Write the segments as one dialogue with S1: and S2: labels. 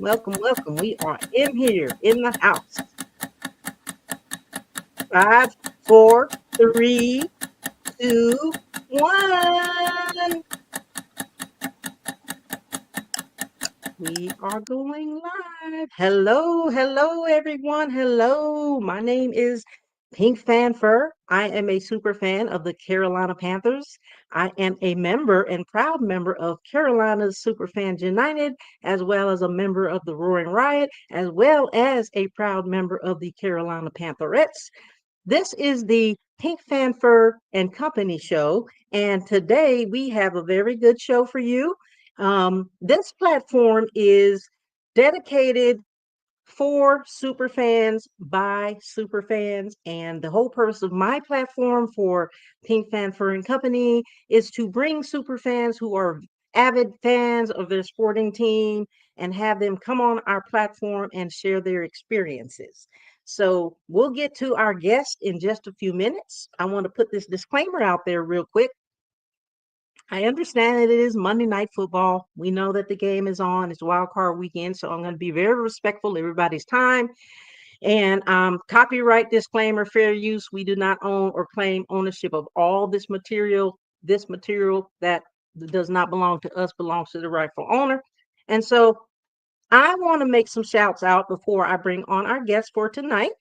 S1: welcome. We are in here in the house. Five, four, three, two, one. We are going live. Hello, everyone. Hello. My name is Pink Fan Fur. I am a super fan of the Carolina Panthers. I am a member and proud member of Carolina's Superfans United, as well as a member of the Roaring Riot, as well as a proud member of the Carolina Pantherettes. This is the Pink Fanfur and Company show, and today we have a very good show for you. This platform is dedicated for super fans by super fans, and the whole purpose of my platform for Pink Fanfur and Company is to bring super fans who are avid fans of their sporting team and have them come on our platform and share their experiences. So we'll get to our guest in just a few minutes. I want to put this disclaimer out there real quick. I understand that it is Monday Night Football. We know that the game is on. It's wild card weekend, so I'm going to be very respectful of everybody's time. And copyright disclaimer, fair use. We do not own or claim ownership of all this material. This material that does not belong to us belongs to the rightful owner. And so I want to make some shouts out before I bring on our guest for tonight.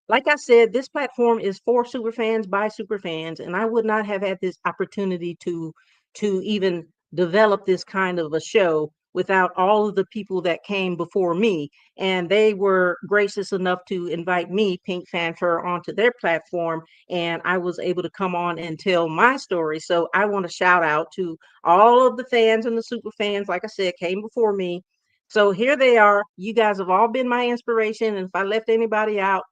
S1: Like I said, this platform is for super fans by super fans, and I would not have had this opportunity to even develop this kind of a show without all of the people that came before me. And they were gracious enough to invite me, Pink Fanfur, onto their platform, and I was able to come on and tell my story. So I want to shout out to all of the fans and the super fans, like I said, came before me. So here they are. You guys have all been my inspiration, and if I left anybody out,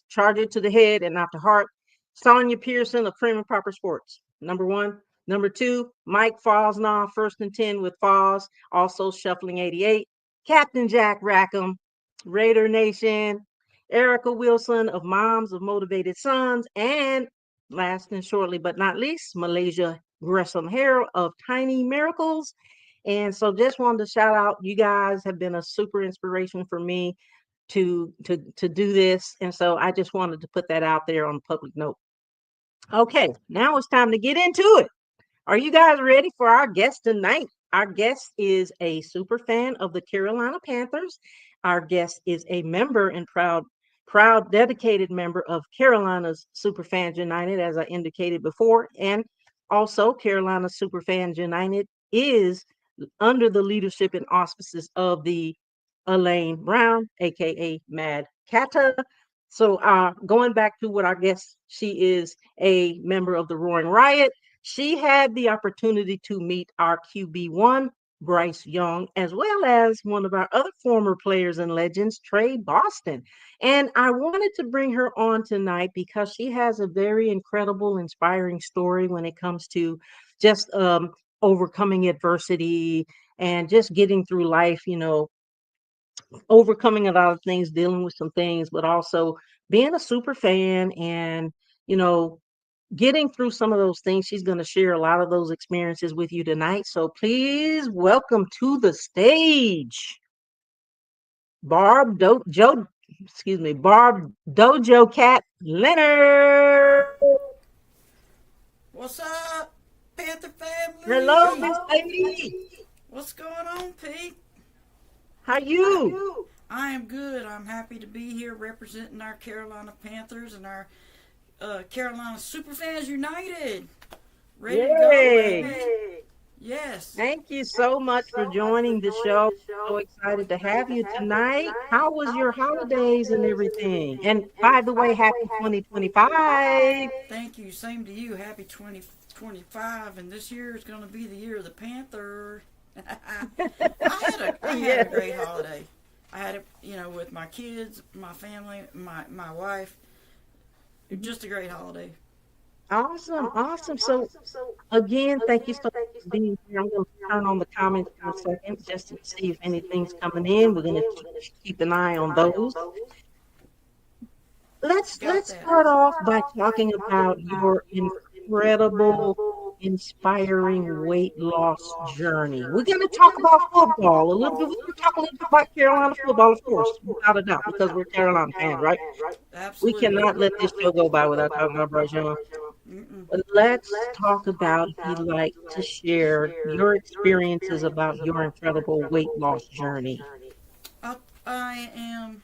S1: charge it to the head and not the heart. Sonia Pearson of Cream and Proper Sports, number one. Number two, Mike Fosnaw, first and 10 with Foz, also shuffling 88. Captain Jack Rackham, Raider Nation. Erica Wilson of Moms of Motivated Sons. And last and shortly but not least, Malaysia Gresham Harrell of Tiny Miracles. And so just wanted to shout out, you guys have been a super inspiration for me to do this, and so I just wanted to put that out there on a public note. Okay, now it's time to get into it. Are you guys ready for our guest tonight? Our guest is a super fan of the Carolina Panthers. Our guest is a member and proud dedicated member of Carolina's Superfans United, as I indicated before, and also Carolina Superfans United is under the leadership and auspices of the Elaine Brown, aka Mad Cata. So going back to what our guest, she is a member of the Roaring Riot. She had the opportunity to meet our QB1, Bryce Young, as well as one of our other former players and legends, Trey Boston. And I wanted to bring her on tonight because she has a very incredible, inspiring story when it comes to just overcoming adversity and just getting through life, overcoming a lot of things, dealing with some things, but also being a super fan and, getting through some of those things. She's going to share a lot of those experiences with you tonight. So please welcome to the stage, Barb Dojo Cat Leonard.
S2: What's up, Panther family?
S1: Hello, Miss Lady.
S2: What's going on, Pete?
S1: How you?
S2: I am good. I'm happy to be here representing our Carolina Panthers and our Carolina Superfans United. Ready to go, baby. Yes.
S1: Thank you so much for joining the show. So excited to have you tonight. How was your holidays and everything? And by the way, happy 2025.
S2: Thank you. Same to you. Happy 2025. And this year is going to be the year of the Panther. I had a great holiday. I had it, with my kids, my family, my wife. Just a great holiday.
S1: Awesome. So again, thank you so much for being here. I'm going to turn on the comments for a second just to see if anything's coming in. We're going to keep an eye on those. Let's start off by talking about your incredible inspiring weight loss journey. We're going to talk about football a little bit. We're going to talk a little bit about Carolina football, of course, without a doubt, because we're Carolina fans, right? We
S2: Absolutely.
S1: cannot let this show go by without talking about Bryce Young.
S2: Mm-mm.
S1: But let's talk about, if you'd like to share your experiences about your incredible weight loss journey.
S2: I am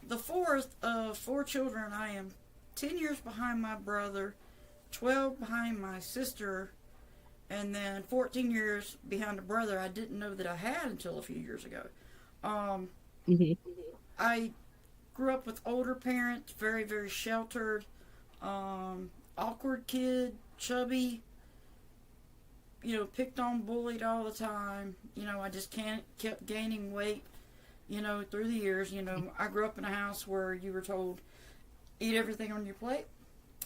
S2: the fourth of four children. I am 10 years behind my brother, 12 behind my sister, and then 14 years behind a brother I didn't know that I had until a few years ago. Um,
S1: Hmm.
S2: I grew up with older parents, very, very sheltered, awkward kid, chubby, picked on, bullied all the time. I just can't kept gaining weight, through the years. I grew up in a house where you were told, eat everything on your plate.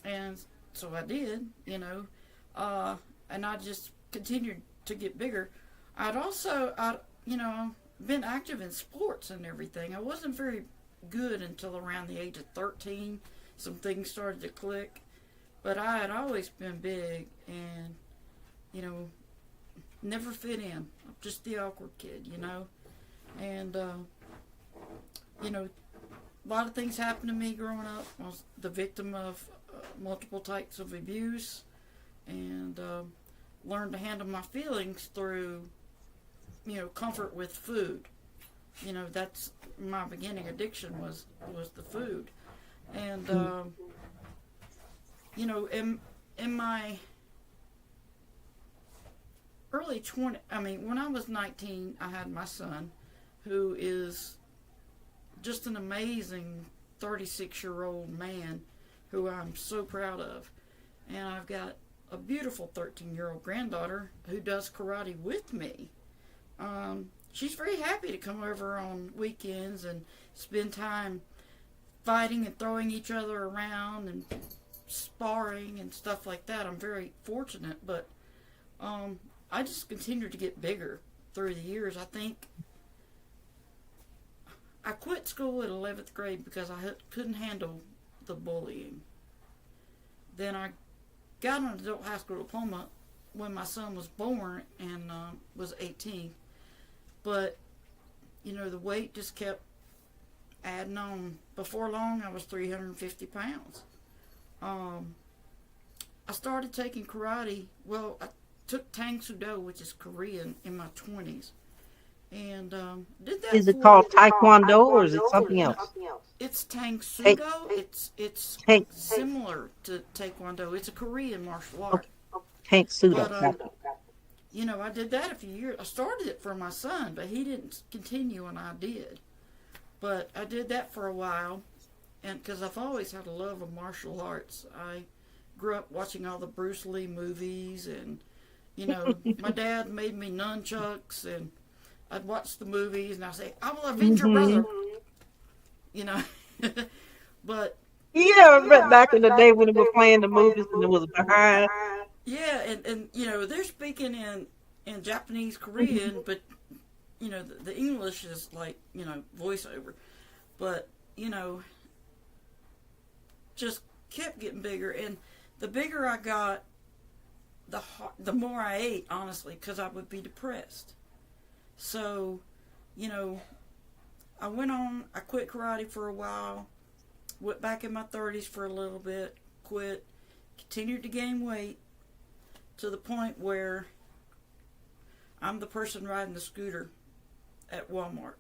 S2: And so I did, and I just continued to get bigger. I been active in sports and everything. I wasn't very good until around the age of 13. Some things started to click. But I had always been big and, you know, never fit in. I'm just the awkward kid. And, you know, a lot of things happened to me growing up. I was the victim of multiple types of abuse and learned to handle my feelings through, comfort with food. That's my beginning addiction was the food. And, in my early 20, I mean, when I was 19, I had my son, who is just an amazing 36-year-old man who I'm so proud of. And I've got a beautiful 13-year-old granddaughter who does karate with me. She's very happy to come over on weekends and spend time fighting and throwing each other around and sparring and stuff like that. I'm very fortunate, but I just continued to get bigger through the years. I think I quit school at 11th grade because I couldn't handle the bullying. Then I got an adult high school diploma when my son was born and was 18. But, the weight just kept adding on. Before long, I was 350 pounds. I started taking karate. Well, I took Tang Sudo, which is Korean, in my 20s. And did that
S1: Is it
S2: for.
S1: called Taekwondo or is it something else?
S2: It's Tang
S1: Take,
S2: Sudo. It's
S1: take,
S2: similar to Taekwondo. It's a Korean martial art.
S1: okay, take pseudo.
S2: But I did that a few years. I started it for my son, but he didn't continue, and I did. But I did that for a while, and because I've always had a love of martial arts, I grew up watching all the Bruce Lee movies, and my dad made me nunchucks, and I'd watch the movies, and I'd say, "I will avenge your
S1: Hmm.
S2: brother," you know. But
S1: Yeah, but back in the day when they were playing the movies and it was behind.
S2: yeah, and they're speaking in Japanese, Korean, but the English is like voiceover, but just kept getting bigger, and the bigger I got, the more I ate, honestly, because I would be depressed. So, you know, I quit karate for a while, went back in my 30s for a little bit, quit, continued to gain weight to the point where I'm the person riding the scooter at Walmart.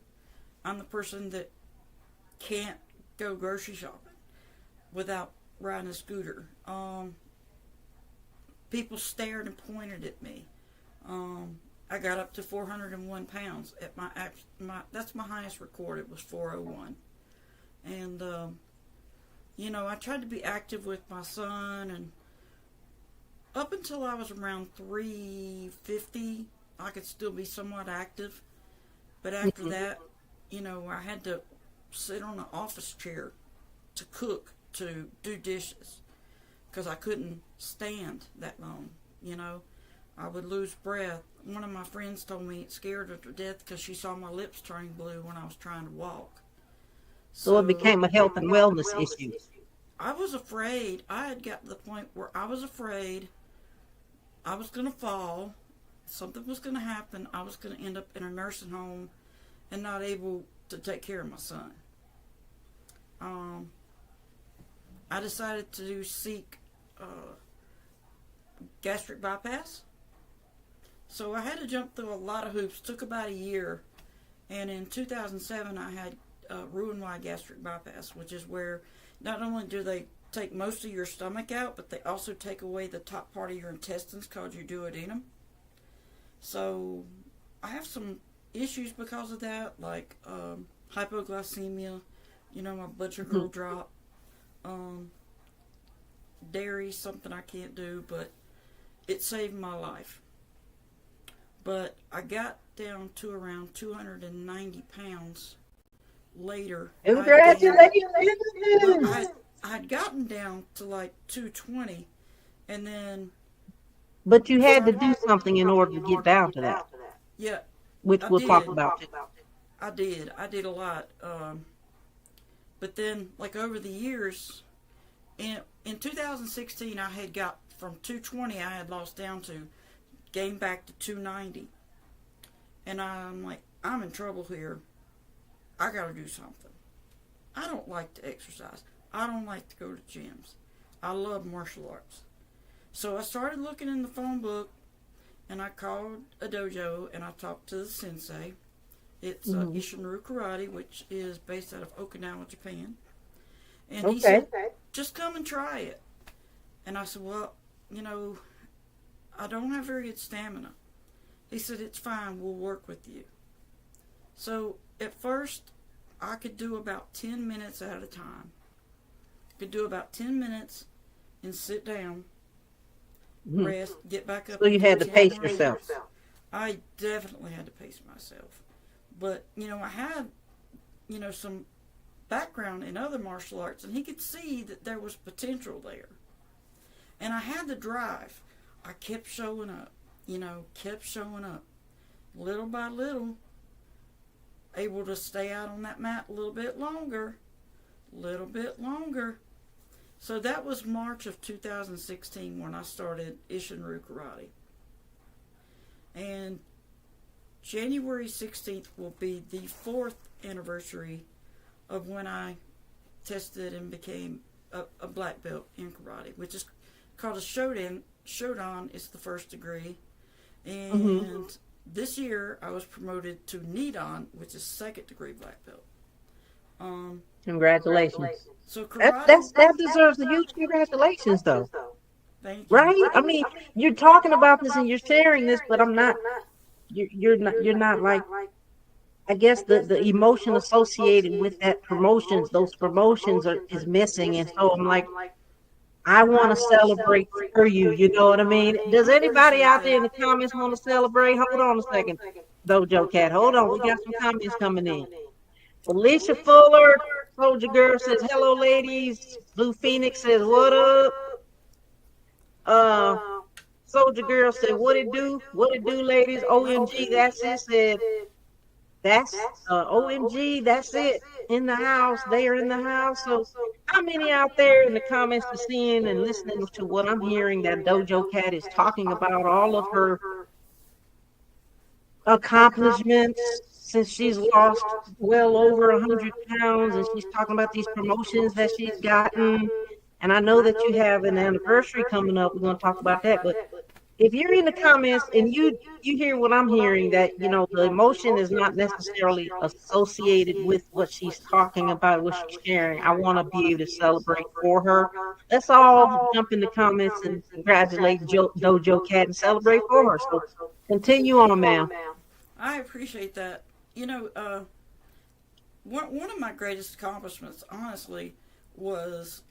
S2: I'm the person that can't go grocery shopping without riding a scooter. People stared and pointed at me. I got up to 401 pounds at my that's my highest record. It was 401, and I tried to be active with my son, and up until I was around 350, I could still be somewhat active. But after that, I had to sit on an office chair to cook, to do dishes, because I couldn't stand that long. I would lose breath. One of my friends told me it scared her to death because she saw my lips turning blue when I was trying to walk.
S1: So it
S2: So
S1: became a health and wellness issue.
S2: I was afraid. I had got to the point where I was afraid I was going to fall. Something was going to happen. I was going to end up in a nursing home and not able to take care of my son. Um, I decided to seek gastric bypass. So I had to jump through a lot of hoops. Took about a year. And in 2007, I had Roux-en-Y gastric bypass, which is where not only do they take most of your stomach out, but they also take away the top part of your intestines called your duodenum. So I have some issues because of that, like hypoglycemia. My blood sugar will
S1: Mhm.
S2: drop. Um, Dairy, something I can't do, but it saved my life. But I got down to around 290 pounds later. I gained, well,
S1: Congratulations!
S2: I had gotten down to like 220, and then
S1: But you had to
S2: started.
S1: do something in order to get down to that,
S2: Yeah,
S1: which
S2: I
S1: we'll talk
S2: did.
S1: about too.
S2: I did a lot. But then, like over the years, in 2016, I had got from 220, I had lost down to, gained back to 290. And I'm like, I'm in trouble here. I gotta do something. I don't like to exercise. I don't like to go to gyms. I love martial arts. So I started looking in the phone book, and I called a dojo and I talked to the sensei. It's
S1: Hmm.
S2: Ishinru Karate, which is based out of Okinawa, Japan. And he
S1: Okay.
S2: said, just come and try it. And I said, well, you know, I don't have very good stamina. He said, it's fine, we'll work with you. So at first, I could do about 10 minutes at a time. Could do about 10 minutes and sit down,
S1: Hmm.
S2: rest, get back up
S1: So
S2: and
S1: you
S2: do
S1: had to
S2: 10
S1: pace
S2: more
S1: yourself.
S2: minutes. I definitely had to pace myself. But, I had, some background in other martial arts, and he could see that there was potential there. And I had the drive. I kept showing up, kept showing up. Little by little, able to stay out on that mat a little bit longer. So that was March of 2016 when I started Ishinru Karate. And January 16th will be the fourth anniversary of when I tested and became a black belt in karate, which is called a Shodan. Shodan is the first degree.
S1: Hmm.
S2: And this year I was promoted to Nidan, which is second degree black belt. Um,
S1: Congratulations.
S2: so
S1: That
S2: karate,
S1: that's that deserves a huge congratulations, though.
S2: thank you.
S1: Right? I mean, you're talking about this and you're sharing this, but I'm not. You're not like. I guess the emotion associated with that promotions, those promotions are is missing, and so I'm like, I want to celebrate for you. You know what I mean? Does
S2: I
S1: anybody
S2: appreciate
S1: out there in
S2: that.
S1: the comments want to celebrate? Hold on a second, Dojo Cat. Hold on, we got some comments coming in. Alicia Fuller, Soldier Girl says, hello, ladies. Blue Phoenix says, what up? Uh, Soldier Girl said, what it do? What it do, ladies? OMG, that's it. Said, that's OMG, that's it. In the house. They are in the house. So, how many out there in the comments are seeing and listening to what I'm hearing that Dojo Cat is talking about all of her accomplishments since she's lost well over 100 pounds, and she's talking about these promotions that she's gotten. And I know that you have an anniversary coming up. We're going to talk about that. But if you're in the comments and you hear what I'm hearing, that the emotion is not necessarily associated with what she's talking about, what she's sharing. I want to be able to celebrate for her. Let's all jump in the comments and congratulate Dojo Cat and celebrate for her. So continue on, ma'am.
S2: I appreciate that. You know, one of my greatest accomplishments, honestly, was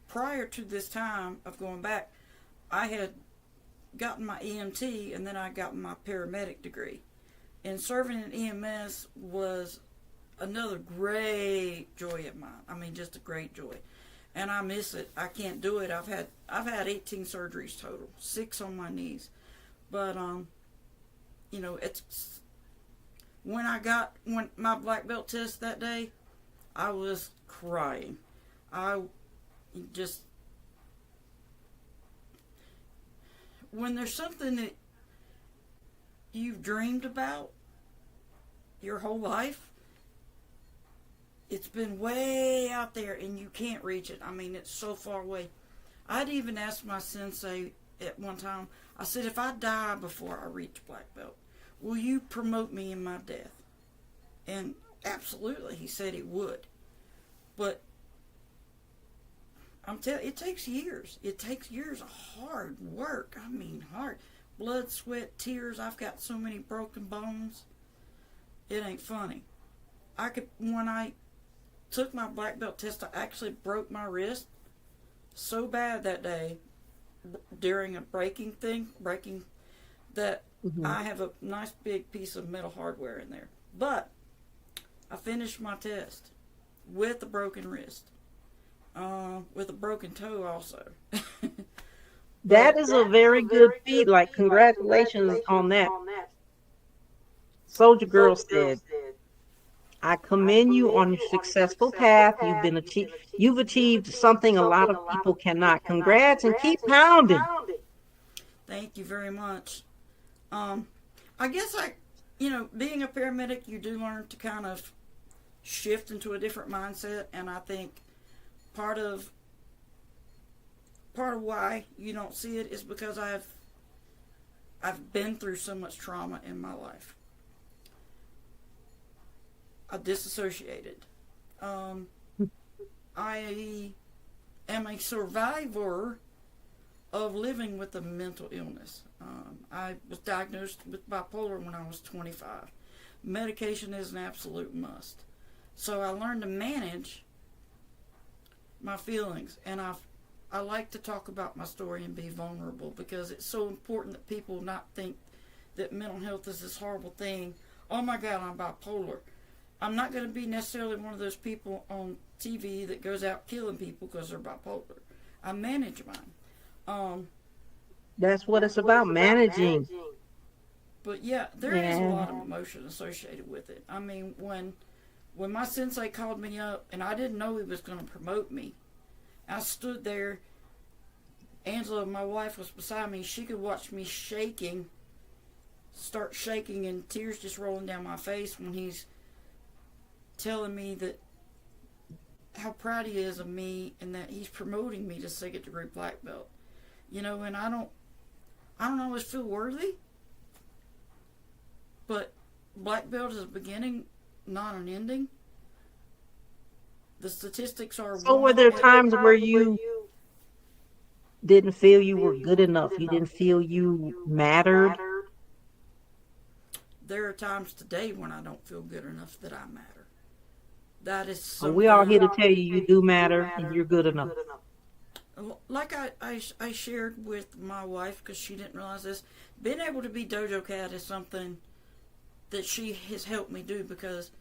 S2: prior to this time of going back, I had gotten my EMT and then I got my paramedic degree. And serving in EMS was another great joy of mine. I mean, just a great joy. And I miss it. I can't do it. I've had 18 surgeries total, 6 on my knees. But it's when my black belt test that day, I was crying. I just when there's something that you've dreamed about your whole life, it's been way out there and you can't reach it. I mean, it's so far away. I'd even asked my sensei at one time, I said, if I die before I reach black belt, will you promote me in my death? And absolutely, he said he would. But it takes years. It takes years of hard work. I mean, hard. Blood, sweat, tears. I've got so many broken bones. It ain't funny. When I took my black belt test, I actually broke my wrist so bad that day during a breaking that
S1: Hmm.
S2: I have a nice big piece of metal hardware in there. But I finished my test with a broken wrist, with a broken toe also.
S1: That
S2: But
S1: is a very good feat. Like, congratulations on that. Soldier Girl said, I commend you on your successful path. You've achieved something a lot of people cannot. Congrats and keep pounding.
S2: thank you very much. Um, I guess being a paramedic, you do learn to kind of shift into a different mindset, and I think part of part of why you don't see it is because I've been through so much trauma in my life. I disassociated. Um, I am a survivor of living with a mental illness. I was diagnosed with bipolar when I was 25. Medication is an absolute must. So I learned to manage my feelings, and I like to talk about my story and be vulnerable because it's so important that people not think that mental health is this horrible thing. Oh my God, I'm bipolar. I'm not going to be necessarily one of those people on TV that goes out killing people because they're bipolar. I manage mine. Um,
S1: That's what it's about, managing.
S2: but yeah, there is a
S1: And
S2: lot of emotion associated with it. I mean, when my sensei called me up and I didn't know he was going to promote me, I stood there. Angela, my wife, was beside me. She could watch me start shaking, and tears just rolling down my face when he's telling me that how proud he is of me and that he's promoting me to second degree black belt. And I don't always feel worthy, but black belt is a beginning, not an ending. The statistics are
S1: so were there times where you didn't feel you were good enough? You didn't feel you mattered?
S2: there are times today when I don't feel good enough that I matter. That is
S1: Well, we all
S2: something,
S1: here to tell you do matter and you're good enough.
S2: like I shared with my wife because she didn't realize this. Being able to be Dojo Cat is something that she has helped me do because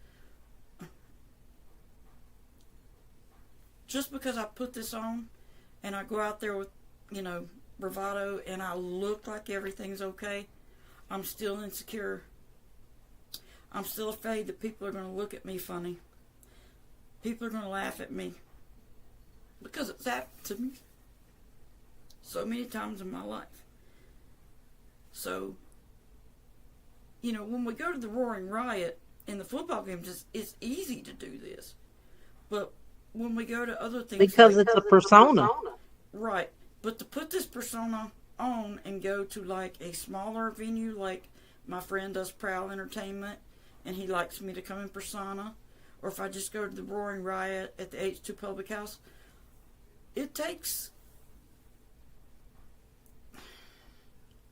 S2: just because I put this on and I go out there with, you know, bravado and I look like everything's okay, I'm still insecure. I'm still afraid that people are going to look at me funny. People are going to laugh at me because it's happened to me so many times in my life. So, when we go to the Roaring Riot in the football games, it's easy to do this. But when we go to other things
S1: Because
S2: like,
S1: it's a persona.
S2: right, but to put this persona on and go to like a smaller venue, like my friend does Prowl Entertainment, and he likes me to come in persona, or if I just go to the Roaring Riot at the H2 Public House, it takes.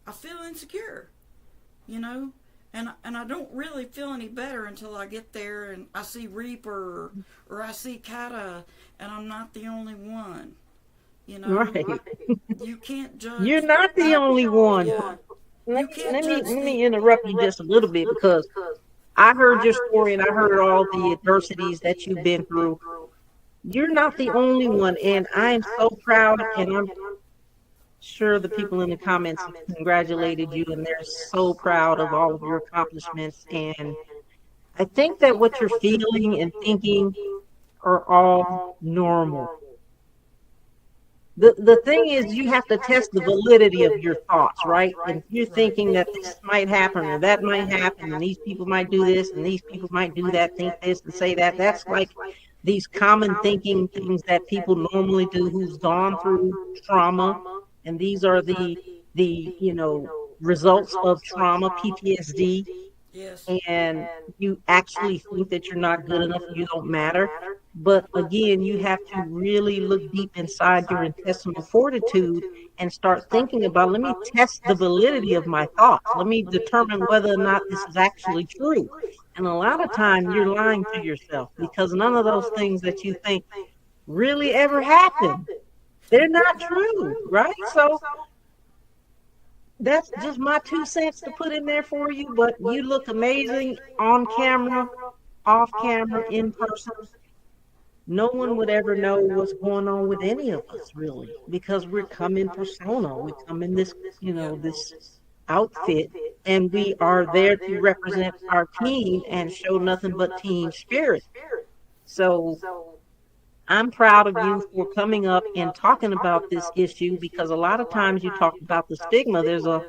S2: I feel insecure, you know, and I don't really feel any better until I get there and I see Reaper or I see Kata, and I'm not the only one. You know,
S1: Right.
S2: you can't
S1: You're
S2: judge.
S1: not the only one.
S2: Yeah,
S1: Let
S2: you
S1: me
S2: can't
S1: let me
S2: judge
S1: let
S2: the.
S1: me interrupt you just a little bit because I heard your story and I heard all the adversities that you've been through. You're not the only one, and I am so proud, and I'm sure the people in the comments have congratulated you, and they're so proud of all of your accomplishments. And I think that what you're feeling and thinking are all normal. the thing is you have to test the validity of your thoughts, right? And if you're
S2: Right.
S1: thinking that this might happen or that might happen and these people might do this and these people might do that, think this and say that, that's like these common thinking things that people normally do who's gone through trauma. And these are the results of trauma, PTSD.
S2: Yes.
S1: And you actually think that you're not good enough, you don't matter. But again, you have to really look deep inside your intestinal fortitude and start thinking about, let me test the validity of my thoughts. Let me determine whether or not this is actually true. And a lot of time you're lying to yourself because none of those things that you think really ever happen. They're not true, right? So that's just my 2 cents to put in there for you. But you look amazing on camera, off camera, in person. No one would ever know what's going on with any of us, really, because we're come in persona. We come in this,
S2: Yep.
S1: this outfit, and we are there to represent our team and show nothing but team spirit. So I'm proud of you for coming up and talking about this issue because a lot of times you talk about the stigma. There's a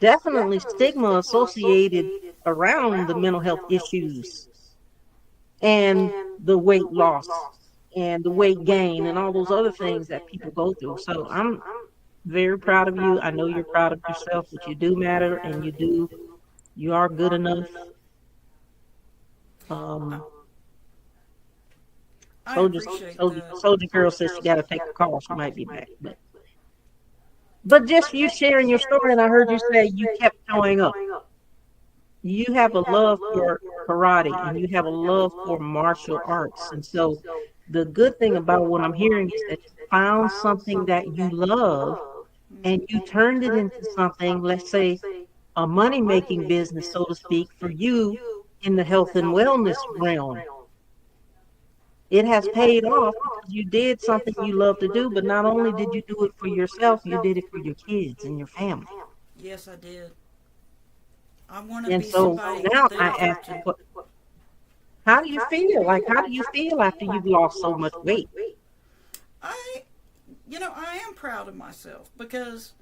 S1: definitely stigma associated around the mental health issues and the weight loss and the weight gain and all those other things that people go through. So I'm very proud of you. I know you're proud of yourself, but you do matter and you are good enough.
S2: I,
S1: Um,
S2: I appreciate that.
S1: Soldier girl says she got to take a call. She might be back, but just you sharing your story, and I heard you say you kept showing up. You have a love for karate and you have a love for martial arts. And so the good thing about what I'm hearing is that you found something that you love and
S2: Mm-hmm.
S1: you turned it into something, let's say, a money making business, so to speak, for you in the health and wellness realm. It has paid off because you did something you love to do, but not only did you do it for yourself, you did it for your kids and your family.
S2: Yes, I did. I want to
S1: And
S2: be
S1: so
S2: somebody
S1: now
S2: they
S1: I
S2: look
S1: ask
S2: up
S1: you,
S2: to.
S1: how do you feel? Like, how do you feel after you've lost so much weight?
S2: I, I am proud of myself because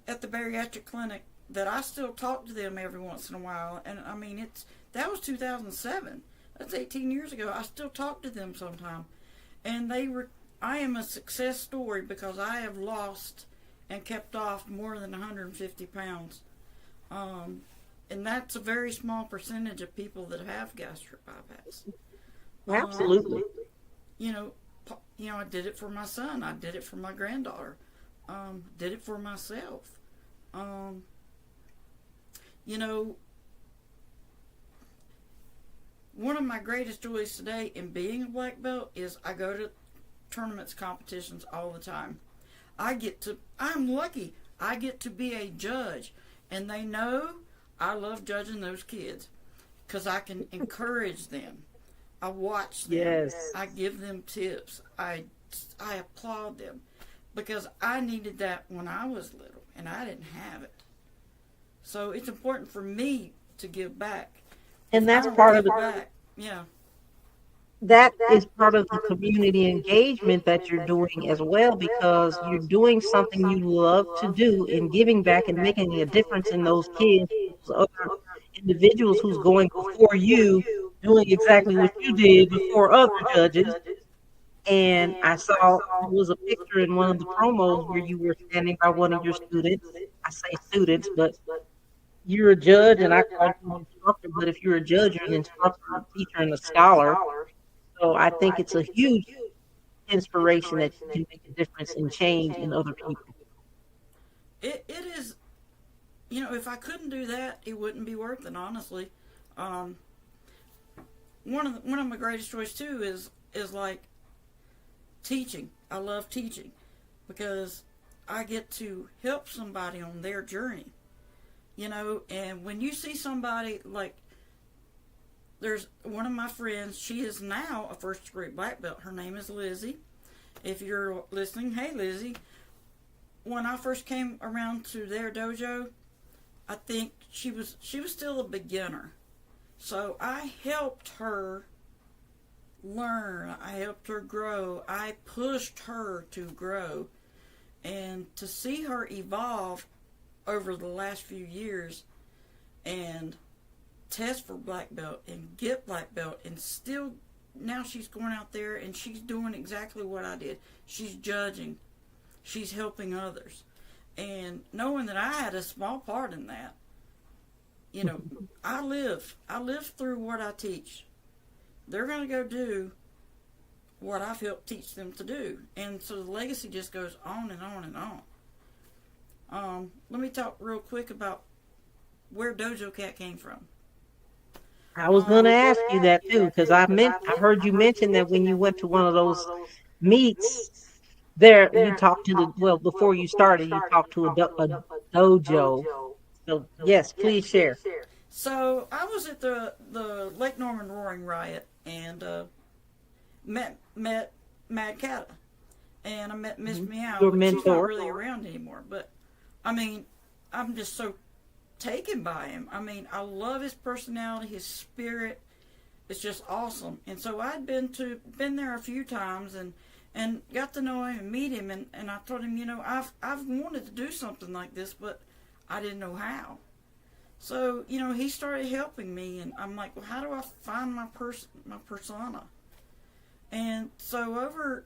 S2: at the bariatric clinic that I still talk to them every once in a while, and I mean that was 2007. That's 18 years ago. I still talk to them sometime, and they were. I am a success story because I have lost and kept off more than 150 pounds. Um, and that's a very small percentage of people that have gastric bypass. Um,
S1: Absolutely.
S2: you know, I did it for my son. I did it for my granddaughter. Did it for myself. Um, you know, one of my greatest joys today in being a black belt is I go to tournaments, competitions all the time. I'm lucky. I get to be a judge, and they know I love judging those kids because I can encourage them. I watch them.
S1: Yes.
S2: I give them tips. I applaud them because I needed that when I was little and I didn't have it. So it's important for me to give back. If
S1: And
S2: I
S1: that's
S2: don't
S1: part of
S2: give
S1: the
S2: back, yeah,
S1: that is part of the community engagement that you're doing as well because you're doing something you love to do in giving back and making a difference in those kids, those other individuals who's going before you, doing exactly what you did before other judges. And I saw there was a picture in one of the promos where you were standing by one of your students. I say students, but you're a judge, and I called you an instructor. But if you're a judge, you're an instructor, a teacher, and a scholar. So I think it's a huge inspiration that you can make a difference and change in other people.
S2: it is. If I couldn't do that, it wouldn't be worth it. Honestly, um, one of my greatest joys too is like teaching. I love teaching because I get to help somebody on their journey. And when you see somebody like there's one of my friends, she is now a first degree black belt. Her name is Lizzie. If you're listening, hey Lizzie. When I first came around to their dojo, I think she was still a beginner. So I helped her learn. I helped her grow. I pushed her to grow. And to see her evolve over the last few years and test for black belt and get black belt and still now she's going out there and she's doing exactly what I did. She's judging. She's helping others. And knowing that I had a small part in that, you know, I live through what I teach. They're going to go do what I've helped teach them to do. And so the legacy just goes on and on and on. Let me talk real quick about where Dojo Cat came from.
S1: I was going to ask you that too, because I heard you mention that when you went to one of those meets there, you talked to well, before you started, you talked to a dojo. So yes, please share.
S2: So I was at the Lake Norman Roaring Riot and met Mad Cata, and I met Miss Meow,
S1: Your
S2: which she's not
S1: mentor.
S2: really around anymore. But I mean, I'm just so taken by him. I mean, I love his personality, his spirit. It's just awesome. And so I'd been there a few times and got to know him and meet him, and I told him, you know, I've wanted to do something like this, but I didn't know how. So, you know, he started helping me, and I'm like, well, how do I find my persona? And so over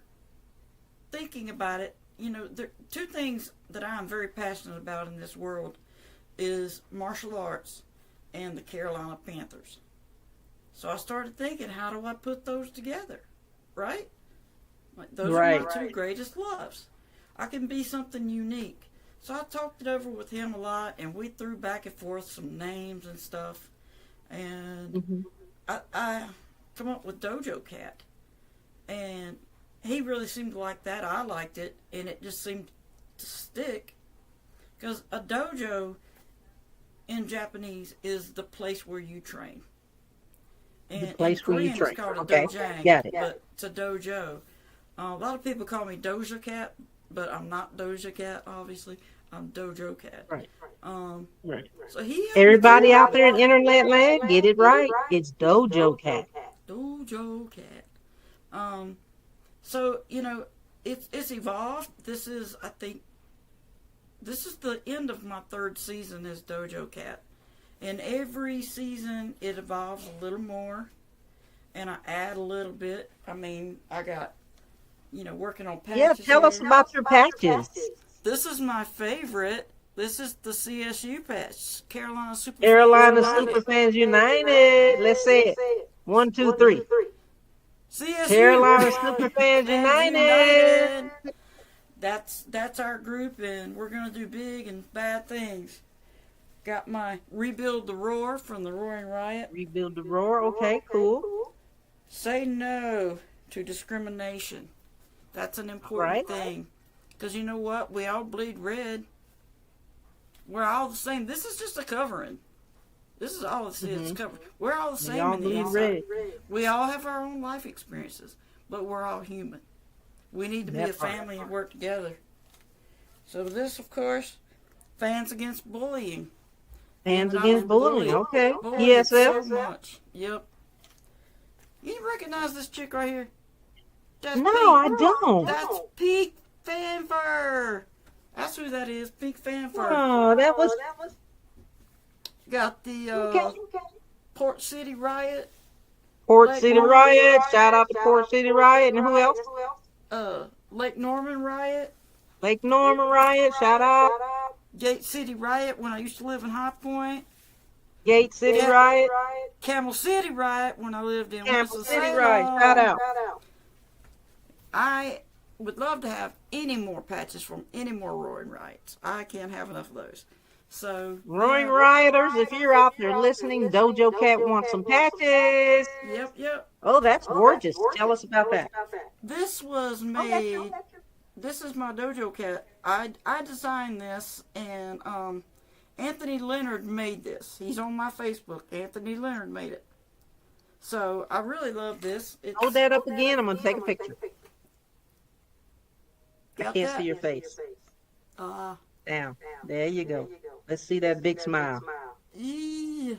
S2: thinking about it, you know, there two things that I'm very passionate about in this world is martial arts and the Carolina Panthers. So I started thinking, how do I put those together? Right? Like those are
S1: Right.
S2: my two greatest loves. I can be something unique. So I talked it over with him a lot, and we threw back and forth some names and stuff. And
S1: Hmm.
S2: I come up with Dojo Cat, and he really seemed to like that. I liked it, and it just seemed to stick. Because a dojo in Japanese is the place where you train.
S1: The
S2: And in
S1: place where you
S2: Korean, it's
S1: train.
S2: called a
S1: Okay,
S2: dojang,
S1: got it.
S2: but it's a dojo. A lot of people call me Doja Cat, but I'm not Doja Cat, obviously. I'm Dojo Cat.
S1: Right.
S2: Um,
S1: Right.
S2: so he helped me through
S1: Everybody
S2: all
S1: out there in
S2: that.
S1: internet land, get it right. It's Dojo Cat.
S2: Dojo Cat. Um, so, you know, it's evolved. This is, I think, this is the end of my third season as Dojo Cat. And every season it evolves a little more, and I add a little bit. I mean, I got, you know, working on
S1: Yeah,
S2: patches
S1: tell us
S2: here.
S1: about your patches.
S2: This is my favorite. This is the CSU patch, Carolina Superfans
S1: Carolina
S2: United.
S1: Superfans United. Let's say it. One, two, three.
S2: CSU,
S1: Carolina Superfans
S2: Fans
S1: United.
S2: United. That's our group, and we're gonna do big and bad things. Got my Rebuild the Roar from the Roaring Riot.
S1: Rebuild the roar. Okay, cool.
S2: Say no to discrimination. That's an
S1: All right.
S2: important thing. Because you know what? We all bleed red. We're all the same. This is just a covering. This is all this is,
S1: Mm-hmm.
S2: covered. We're all the
S1: We
S2: same
S1: all
S2: in the
S1: bleed
S2: inside.
S1: red.
S2: We all have our own life experiences, but we're all human. We need to be a
S1: That part.
S2: family and work together. So this, of course, Fans Against Bullying.
S1: Fans
S2: And I was
S1: against bullying.
S2: bullied,
S1: Okay.
S2: bullied
S1: PSF.
S2: so much. Yep. You recognize this chick right here? That's
S1: No,
S2: Pink.
S1: I don't.
S2: That's Pink Fanfare. That's who that is, Pink Fanfare.
S1: Oh, that was
S2: Got the
S1: okay.
S2: Port City Riot,
S1: Port
S2: Lake
S1: City
S2: Norman,
S1: Riot. Shout out to Port City Riot. And who else?
S2: Lake Norman Riot,
S1: Lake Norman Riot. Shout out.
S2: Gate City Riot when I used to live in High Point,
S1: Gate City
S2: Ca-
S1: Riot.
S2: Camel City Riot when I lived in
S1: Campbell City
S2: Winston-Salem.
S1: Riot. Shout out.
S2: I would love to have any more patches from any more Roaring Riots. I can't have enough of those. So,
S1: Roaring Rioters, if you're out there listening, Dojo Cat wants some patches.
S2: yep.
S1: Oh, that's gorgeous. Tell us about that.
S2: This was made. This is my Dojo Cat. I designed this, and Anthony Leonard made this. He's on my Facebook. Anthony Leonard made it. So I really love this.
S1: Hold that up again. I'm going to take a picture. I
S2: Got
S1: can't
S2: that?
S1: see your face.
S2: Uh,
S1: Down. There you go. Let's see that big smile.
S2: yeah.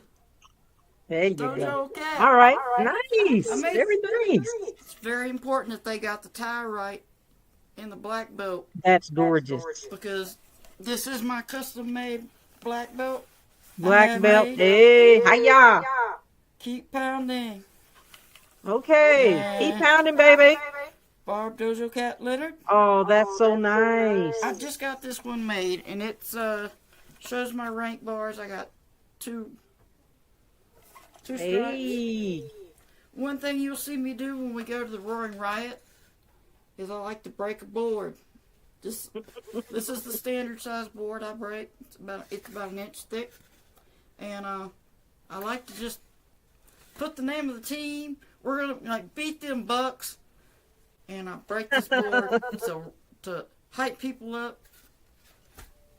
S1: There you go.
S2: Dojo cat.
S1: All right.
S2: I
S1: Nice.
S2: made
S1: Very nice.
S2: it's very important that they got the tie right in the black belt
S1: That's gorgeous.
S2: because this is my custom made black belt I
S1: Black
S2: had
S1: belt.
S2: made.
S1: Hey, hiya.
S2: Keep pounding.
S1: Okay. Keep
S2: And
S1: pounding, baby.
S2: Barb Dojo Cat Leonard.
S1: Oh, that's so
S2: I
S1: nice.
S2: just got this one made, and it's shows my rank bars. I got two stripes.
S1: Hey.
S2: One thing you'll see me do when we go to the Roaring Riot is I like to break a board. This this is the standard size board I break. It's about an inch thick, and I like to just put the name of the team. We're gonna like beat them Bucks, and I break this board so to hype people up,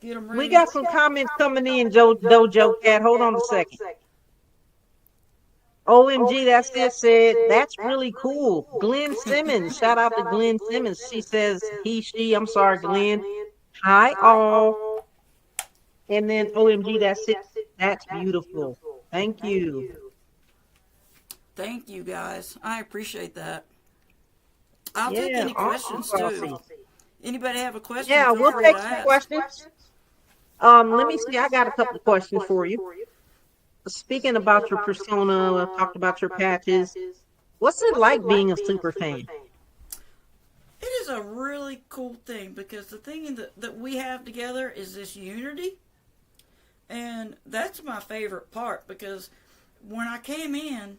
S2: get them
S1: We
S2: ready.
S1: got some comments coming in, Dojo Cat. Hold on a second. OMG, that's it said. That's really cool. Glenn Simmons. Shout out to Glenn Simmons. She says she, I'm sorry, Glenn. Hi all. And then OMG, that's it. That's beautiful. Thank you.
S2: Thank you guys. I appreciate that. I'll take
S1: Yeah,
S2: any questions too.
S1: awesome.
S2: Anybody have a question?
S1: Yeah,
S2: Feel
S1: we'll
S2: free to
S1: take some
S2: ask.
S1: questions. Let me see. I got a couple of questions for you. Speaking about your persona, I talked about your patches. What's it like being a super fan?
S2: It is a really cool thing because the thing that we have together is this unity, and that's my favorite part because when I came in,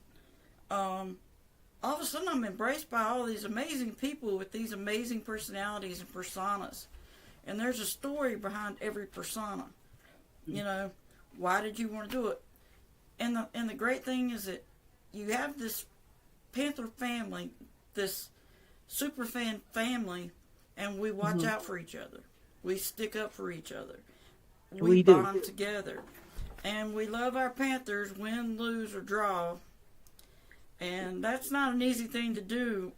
S2: all of a sudden I'm embraced by all these amazing people with these amazing personalities and personas, and there's a story behind every persona. You know, why did you want to do it? And the great thing is that you have this Panther family, this super fan family, and we watch
S1: Mhm.
S2: out for each other. We stick up for each other. We
S1: We do.
S2: bond together. And we love our Panthers, win, lose, or draw. And that's not an easy thing to do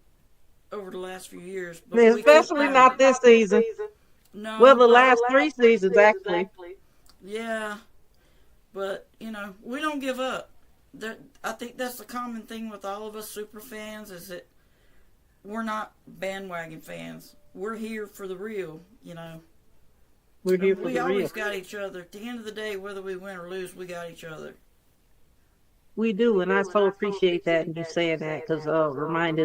S2: over the last few years, but we keep
S1: Especially
S2: at
S1: not
S2: it.
S1: this season. Well,
S2: No,
S1: the
S2: but
S1: last 3 seasons, actually.
S2: yeah, but we don't give up. I think that's the common thing with all of us super fans is that we're not bandwagon fans. We're here for the real.
S1: We're here
S2: And
S1: for
S2: we
S1: the real.
S2: always got each other. At the end of the day, whether we win or lose, we got each other.
S1: We do, and I so appreciate that and you saying that because remind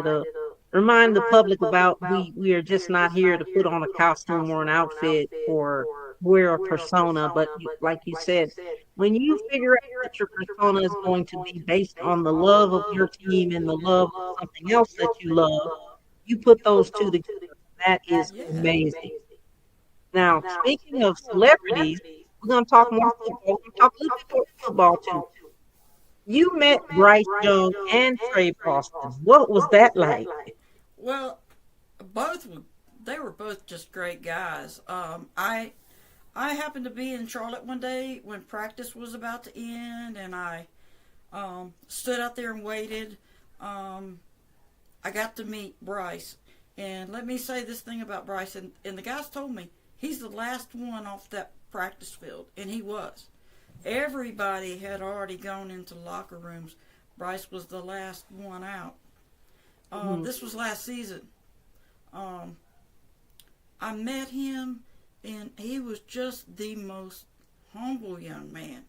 S1: the public about we are just not here to put on a costume or an outfit or wear a persona, but like you said, when you figure out that your persona is going to be based on the love of your team and the love of something else that you love, you put those two together. That is
S2: Yeah.
S1: amazing. Now, speaking of celebrities, we're going to talk more football. We're going to talk a little bit more football too. You met Bryce Young and Trey Boston. What was that like?
S2: Well, both they were both just great guys. I happened to be in Charlotte one day when practice was about to end, and I stood out there and waited. I got to meet Bryce, and let me say this thing about Bryce, and the guys told me he's the last one off that practice field, and he was. Everybody had already gone into locker rooms. Bryce was the last one out.
S1: Mhm.
S2: This was last season. Um, I met him, and he was just the most humble young man.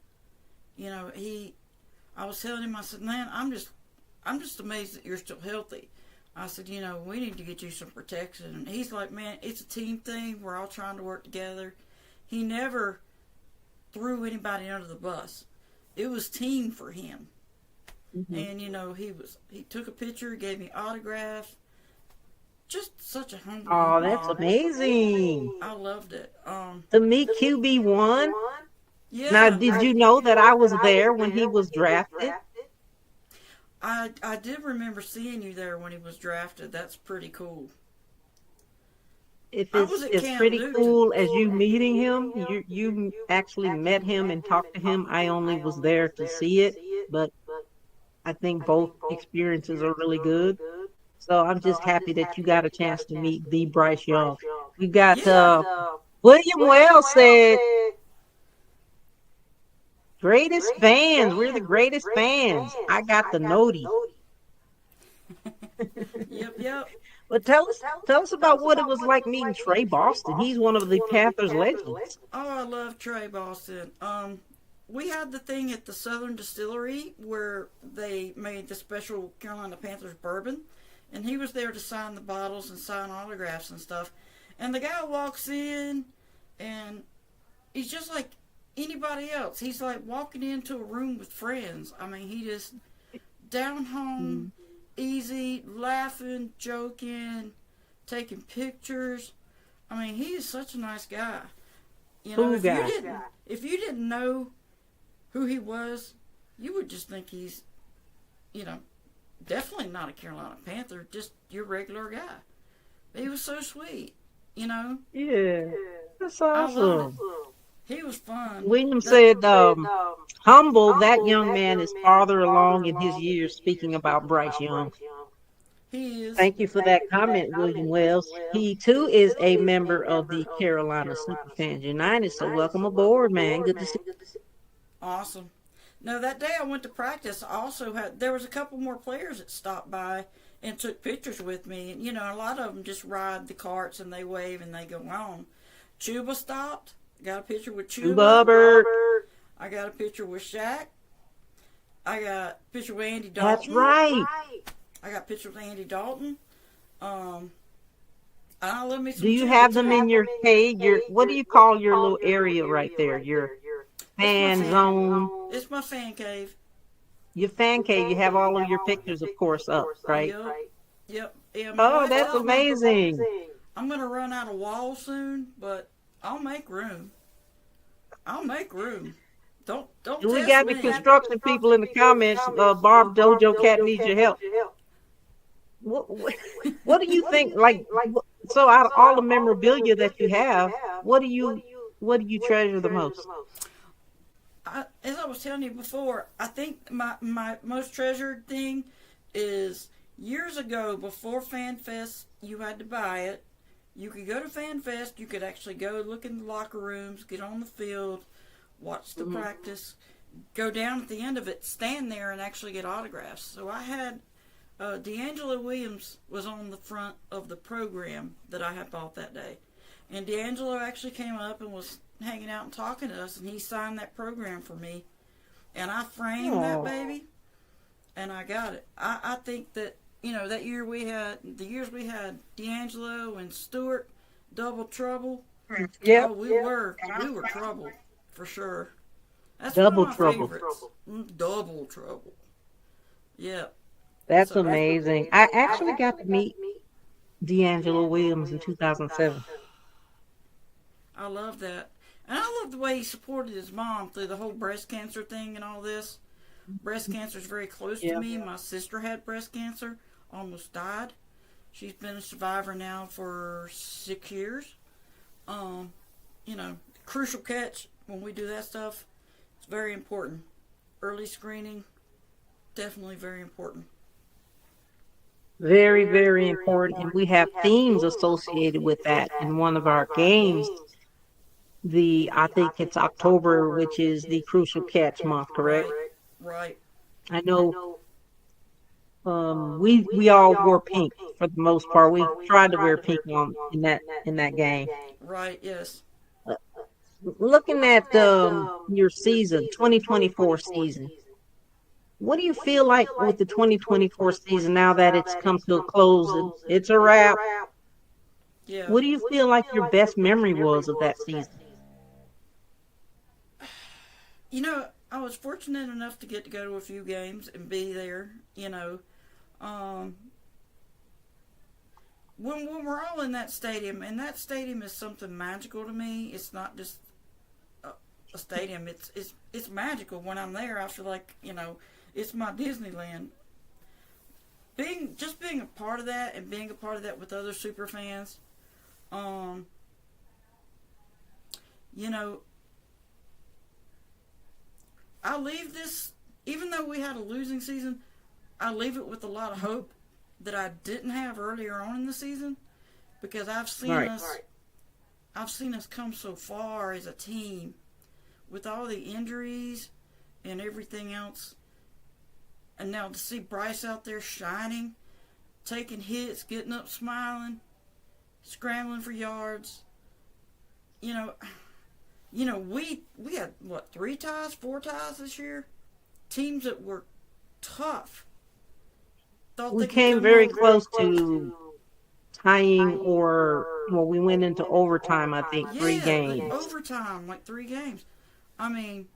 S2: I was telling him, I said, man, I'm just amazed that you're still healthy. I said, we need to get you some protection. And he's like, man, it's a team thing. We're all trying to work together. He never threw anybody under the bus. It was team for him.
S1: Mhm.
S2: And he took a picture, gave me autograph. Just such a humble
S1: Oh,
S2: young
S1: that's
S2: man.
S1: amazing.
S2: I loved it.
S1: To meet QB1. Now,
S2: Yeah,
S1: did you know that I was there when he was drafted?
S2: I did remember seeing you there when he was drafted. That's pretty cool.
S1: If
S2: I
S1: it's
S2: was at
S1: as
S2: Camp
S1: pretty
S2: Newton.
S1: cool as you meeting him, you actually met him and talked to him. I only was there to see it, but I think both experiences are really good. So I'm just happy that you got a chance to meet the Bryce Young. We got
S2: Yeah.
S1: William Wells said, Greatest fans. We're the greatest fans. I got the noti.
S2: Yep, yep.
S1: But tell us about what it was like meeting Trey Boston. He's one of the Panthers legends.
S2: Oh, I love Trey Boston. We had the thing at the Southern Distillery where they made the special Carolina Panthers bourbon, and he was there to sign the bottles and sign autographs and stuff. And the guy walks in, and he's just like anybody else. He's like walking into a room with friends. I mean, he just down home, easy, laughing, joking, taking pictures. I mean, he is such a nice guy. You know,
S1: Cool guy.
S2: if you didn't know who he was, you would just think he's, you know, definitely not a Carolina Panther, just your regular guy. He was so sweet, you know.
S1: Yeah, that's
S2: I love it.
S1: awesome.
S2: He was fun.
S1: William
S2: That
S1: said, humble, that young man is farther along in his years, speaking about Bryce Young.
S2: he is.
S1: Thank you for that comment, William Wells. He too is a member of the Carolina Superfans United. So welcome aboard, man. Good to see
S2: Awesome. No, that day I went to practice. I also had there was a couple more players that stopped by and took pictures with me. And you know, a lot of them just ride the carts and they wave and they go on. Chuba stopped. Got a picture with
S1: you,
S2: Chuba.
S1: Bubbert.
S2: I got a picture with Shaq. I got a picture with Andy
S1: That's
S2: Dalton.
S1: right.
S2: I got pictures with Andy Dalton. Um, I love me some
S1: Do you
S2: Chuba
S1: have them
S2: too.
S1: in your cage? Your what do you call your little area right there? Your
S2: It's my
S1: fan
S2: fan.
S1: zone,
S2: It's my fan cave.
S1: your fan cave. You have all of your pictures, of course, up, right?
S2: Yep. Yep. Yeah, my
S1: Oh,
S2: wife
S1: that's
S2: tells me
S1: amazing.
S2: I'm gonna run out of walls soon, but I'll make room. I'll make room. Don't
S1: We
S2: test
S1: got the
S2: me.
S1: construction people in the comments. Barb Dojo Cat needs your help. What, what do you think? Like, so out of all the memorabilia that you have, what do you what do you treasure the most?
S2: As I was telling you before, I think my most treasured thing is years ago before FanFest, you had to buy it. You could go to FanFest, you could actually go look in the locker rooms, get on the field, watch the practice, go down at the end of it, stand there and actually get autographs. So I had D'Angelo Williams was on the front of the program that I had bought that day. And D'Angelo actually came up and was hanging out and talking to us, and he signed that program for me. And I framed that
S1: Oh,
S2: baby, and I got it. I think that, you know, that year the years we had D'Angelo and Stewart, double trouble.
S1: yep,
S2: Oh, we were trouble, for sure. That's one of
S1: double
S2: my
S1: trouble.
S2: favorites. Double trouble. Yeah.
S1: That's
S2: So
S1: amazing. I actually got to meet D'Angelo Williams in 2007.
S2: I love that. And I love the way he supported his mom through the whole breast cancer thing and all this. Breast cancer is very close to
S1: Yeah.
S2: me. My sister had breast cancer, almost died. She's been a survivor now for 6 years. Um, you know, crucial catch when we do that stuff. It's very important. Early screening, definitely very important.
S1: Very, very important. And we have themes associated with that in one of our games. I think it's October, which is the Crucial Catch month, correct?
S2: Right, right.
S1: I know we all wore pink for the most part. We tried to wear pink on in that game.
S2: Right, yes.
S1: Uh, Looking at your season, 2024 season, what do you feel like with the 2024 season now that it's come to a close and it's a wrap?
S2: Yeah.
S1: What do you feel like your best memory was of that season?
S2: You know, I was fortunate enough to get to go to a few games and be there, you know. Um, when we're all in that stadium, and that stadium is something magical to me. It's not just a stadium. It's magical. When I'm there, I feel like, you know, it's my Disneyland. Being a part of that and being a part of that with other super fans, um, you know, I leave this, even though we had a losing season, I leave it with a lot of hope that I didn't have earlier on in the season, because
S1: Right.
S2: I've seen us come so far as a team with all the injuries and everything else. And now to see Bryce out there shining, taking hits, getting up, smiling, scrambling for yards. You know, we had what, 3 ties, 4 ties this year. Teams that were tough thought
S1: We
S2: they could
S1: came
S2: come
S1: very
S2: over.
S1: close to tying, or well, we went into overtime, I think, three
S2: Yeah, the
S1: games.
S2: overtime, like 3 games. I mean,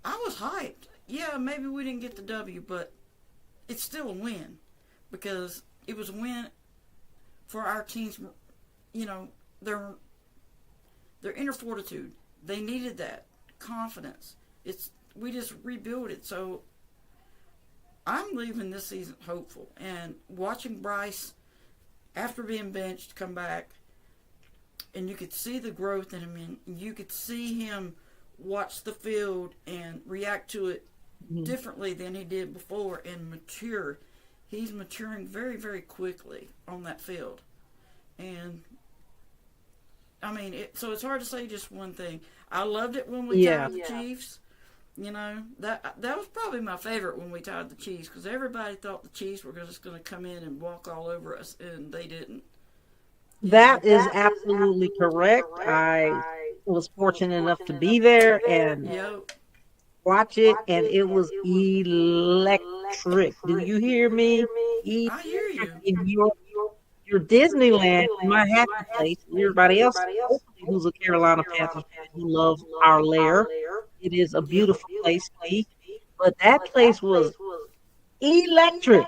S2: I was hyped. Yeah, maybe we didn't get the W, but it's still a win because it was a win for our teams. You know, their inner fortitude. They needed that confidence. It's we just rebuilt it. So I'm leaving this season hopeful and watching Bryce after being benched come back, and you could see the growth in him, and you could see him watch the field and react to it
S1: Mhm.
S2: differently than he did before and mature. He's maturing very, very quickly on that field. And I mean, so it's hard to say just one thing. I loved it when we
S1: Yeah,
S2: tied the Chiefs. You know, that was probably my favorite when we tied the Chiefs because everybody thought the Chiefs were just going to come in and walk all over us, and they didn't. And
S1: that is absolutely correct. I was fortunate enough to be there and
S2: yo,
S1: watch it, and it was electric. Do you hear me?
S2: I hear
S1: Electric
S2: you.
S1: in your Disneyland, my happy place, and everybody else, hopefully, who's a Carolina Panthers fan who loves our lair. It is a
S2: Yep,
S1: beautiful place to be. But that place was electric,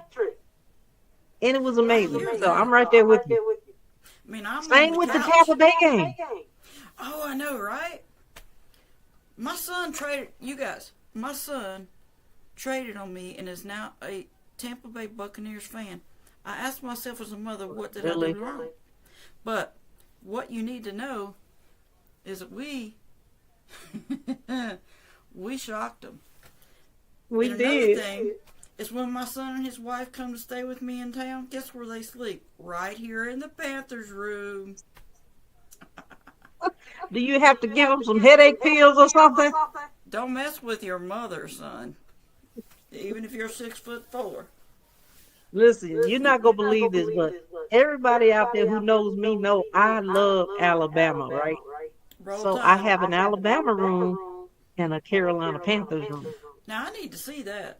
S1: and it was
S2: I
S1: amazing.
S2: hear
S1: So I'm
S2: that.
S1: right there with you.
S2: I mean, I'm on
S1: Same
S2: the
S1: with the
S2: couch.
S1: Tampa Bay game.
S2: Oh, I know, right? My son traded, you guys, my son traded on me and is now a Tampa Bay Buccaneers fan. I asked myself as a mother, what did I do
S1: Really?
S2: wrong? But what you need to know is that we shocked them.
S1: We
S2: And another
S1: did.
S2: thing is when my son and his wife come to stay with me in town, guess where they sleep? Right here in the Panthers room.
S1: Do you have to give them some headache pills or something?
S2: Don't mess with your mother, son. Even if you're 6'4".
S1: Listen, you're not gonna believe this, but everybody out there who knows me know I love Alabama, right?
S2: Roll
S1: So I
S2: Tide.
S1: have an Alabama room and a Carolina Panthers room.
S2: Now I need to see that.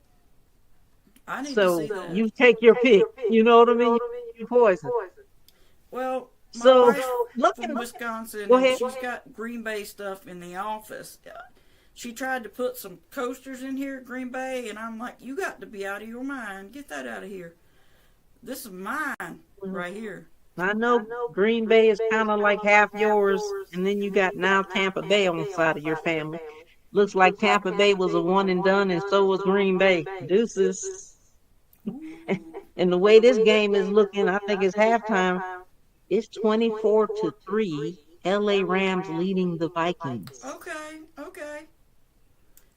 S2: I need to see
S1: So
S2: that.
S1: you take your pick. You know what I mean? You pick your poison.
S2: Well, my
S1: So
S2: wife's from
S1: looking,
S2: Wisconsin
S1: go
S2: and
S1: ahead.
S2: she's got Green Bay stuff in the office. She tried to put some coasters in here at Green Bay, and I'm like, you got to be out of your mind. Get that out of here. This is mine right here.
S1: I know Green Bay is kind of like half yours, and then you got now Tampa Bay on the side of your family. Looks like Tampa Bay was a one and done, and so was Green Bay. Deuces.
S2: Ooh.
S1: And the way this game is looking, I think it's halftime. It's 24-3. LA Rams leading the Vikings.
S2: Okay, okay.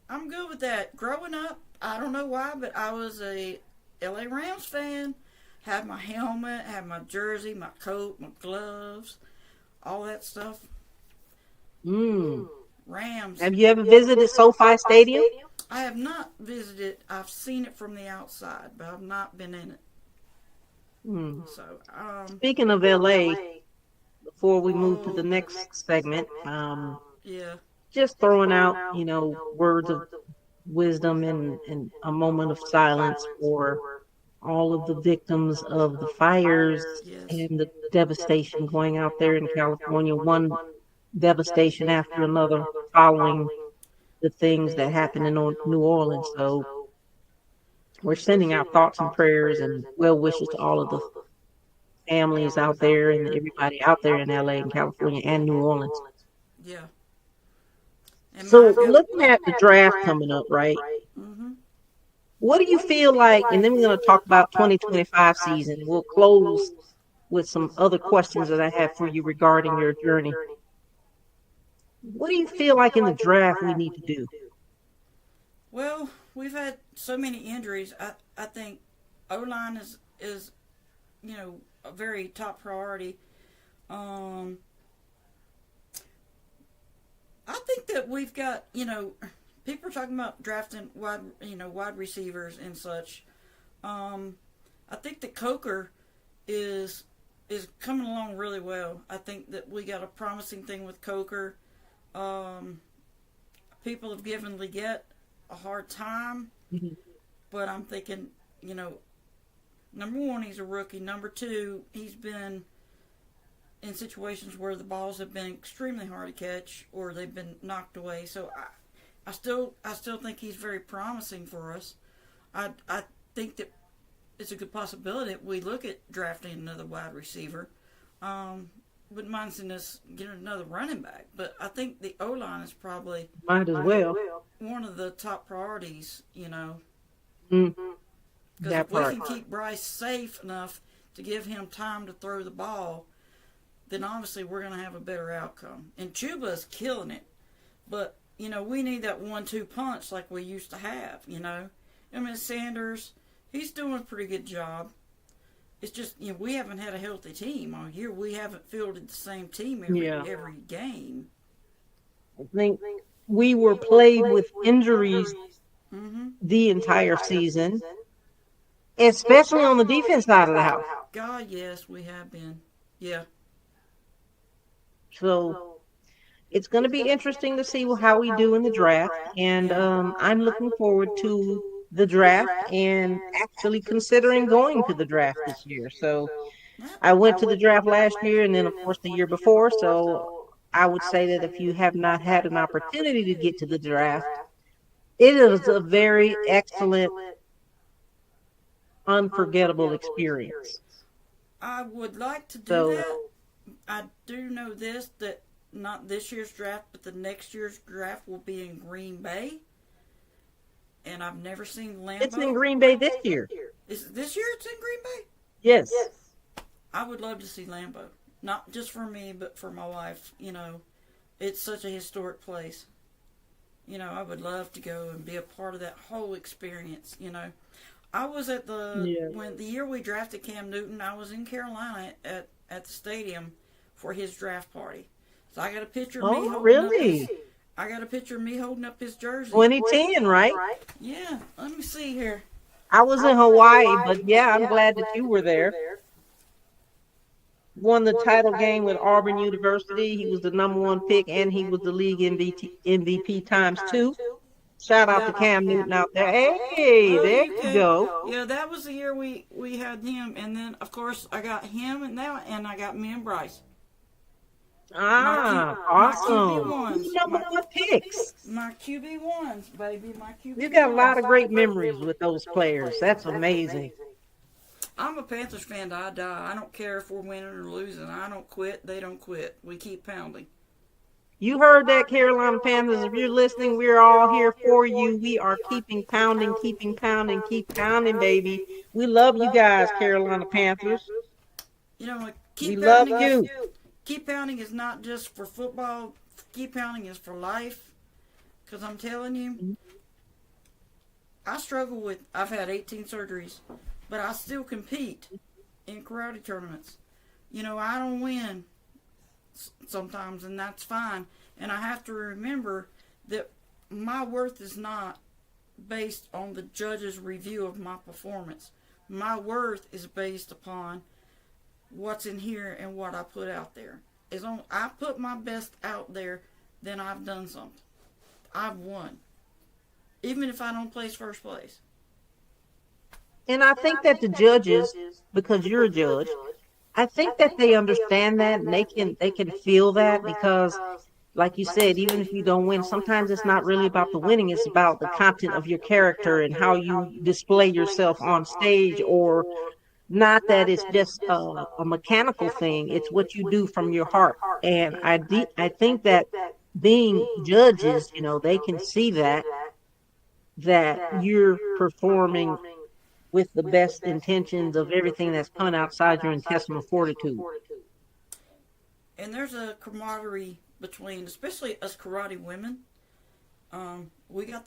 S2: I'm good with that. Growing up, I don't know why, but I was a LA Rams fan. Had my helmet, had my jersey, my coat, my gloves, all that stuff.
S1: Mm.
S2: Rams.
S1: Have you ever visited SoFi Stadium?
S2: I have not visited. I've seen it from the outside, but I've not been in it.
S1: Mm.
S2: So,
S1: Speaking of LA, before we move to the
S2: oh,
S1: next segment,
S2: yeah,
S1: just throwing out, words of wisdom and a moment of silence for all of the victims of the fires
S2: yes,
S1: and the devastation going out there in California, one devastation after another following the things that happened in New Orleans. So we're sending our thoughts and prayers and well wishes to all of the families out there and everybody out there in LA and California and New Orleans.
S2: yeah. And my
S1: So
S2: go.
S1: looking at the draft coming up, right?
S2: Mm-hmm.
S1: What do you feel like? And then we're going to talk about 2025 season. We'll close with some other questions that I have for you regarding your journey. What do you feel like in the draft we need to do?
S2: Well, we've had so many injuries. I think O line is a very top priority. Um, I think that we've got people are talking about drafting wide receivers and such. Um, I think that Coker is coming along really well. I think that we got a promising thing with Coker. Um, People have given Leggett a hard time,
S1: Mhm.
S2: but I'm thinking, you know, number one, he's a rookie. Number two, he's been in situations where the balls have been extremely hard to catch or they've been knocked away. So I still think he's very promising for us. I think that it's a good possibility that we look at drafting another wide receiver. Wouldn't mind seeing us get another running back, but I think the O line is probably
S1: Might as well.
S2: one of the top priorities.
S1: Mm,
S2: Because
S1: that
S2: if we
S1: part.
S2: can keep Bryce safe enough to give him time to throw the ball, then obviously we're going to have a better outcome. And Chuba's killing it, but we need that 1-2 punch like we used to have. I mean Sanders, he's doing a pretty good job. It's just we haven't had a healthy team all year. We haven't fielded the same team every
S1: Yeah.
S2: every game.
S1: I think we were plagued with injuries
S2: Mm-hmm.
S1: the entire season, especially on the defense side of the house.
S2: God, yes, we have been. Yeah.
S1: So it's going to be interesting to see how we do in the draft. And
S2: Yeah.
S1: I'm looking forward to the draft and actually considering going to the draft this year. So
S2: Yep.
S1: I went to the draft last year and then, of course, the year before. So I would say that if you have not had an opportunity to get to the draft, it is a very excellent, unforgettable experience.
S2: I would like to do
S1: So
S2: that. I do know this that not this year's draft, but the next year's draft will be in Green Bay, and I've never seen
S1: it's in
S2: Lambeau.
S1: Green Bay this year.
S2: Is this year it's in Green Bay?
S1: Yes.
S2: I would love to see Lambeau, not just for me, but for my wife. It's such a historic place. I would love to go and be a part of that whole experience. I was at
S1: Yeah.
S2: when the year we drafted Cam Newton, I was in Carolina at the stadium for his draft party. So I got a picture of me
S1: Oh,
S2: holding up his
S1: really?
S2: I got a picture of me holding up his jersey.
S1: 2010, right?
S2: Yeah, let me see here.
S1: I was in Hawaii, but yeah, I'm glad that you were there. Won the title game with Auburn University. He was the number one pick, and he was the league MVP times two. Shout out to
S2: Yeah.
S1: Cam Newton out there. Hey, there you
S2: Okay.
S1: go.
S2: Yeah, that was the year we had him, and then of course I got him, and I got me and Bryce.
S1: Ah,
S2: My QB
S1: awesome. Two
S2: ones,
S1: number one picks.
S2: my QB ones, baby, my
S1: You
S2: QB
S1: got a lot
S2: ones.
S1: of great memories with those players. That's amazing.
S2: I'm a Panthers fan till I die. I don't care if we're winning or losing. I don't quit. They don't quit. We keep pounding.
S1: You heard that, Carolina Panthers. If you're listening, we're all here for you. We are keeping pounding, keep pounding, baby. We love you guys, Carolina Panthers. We
S2: Keep
S1: love
S2: pounding is
S1: you.
S2: keep pounding is not just for football. Keep pounding is for life. Because I'm telling you, I struggle with. I've had 18 surgeries, but I still compete in karate tournaments. I don't win sometimes, and that's fine. And I have to remember that my worth is not based on the judge's review of my performance. My worth is based upon what's in here and what I put out there. As long as I put my best out there, then I've done something. I've won. Even if I don't place first place.
S1: And I think that the judges, because you're a judge, I think that they understand that and they can feel that because like you said, even if you don't win, sometimes it's not really about the winning, it's about the content of your character and how you display yourself on stage, or not that it's just a mechanical thing, it's what you do from your heart. And I think that being judges, they can see that you're performing with the best intentions of everything that's coming outside your intestinal fortitude.
S2: And there's a camaraderie between, especially us karate women. We got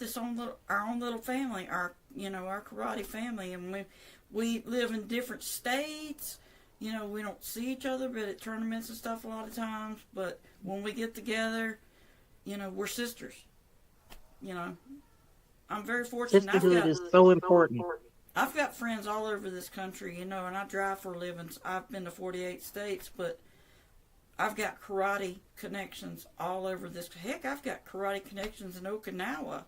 S2: our own little family, our karate family, and we live in different states. We don't see each other, but at tournaments and stuff a lot of times. But when we get together, we're sisters. You know, I'm very fortunate.
S1: Sisterhood is so important.
S2: I've got friends all over this country, you know, and I drive for a living. I've been to 48 states, but I've got karate connections all over this. Heck, I've got karate connections in Okinawa.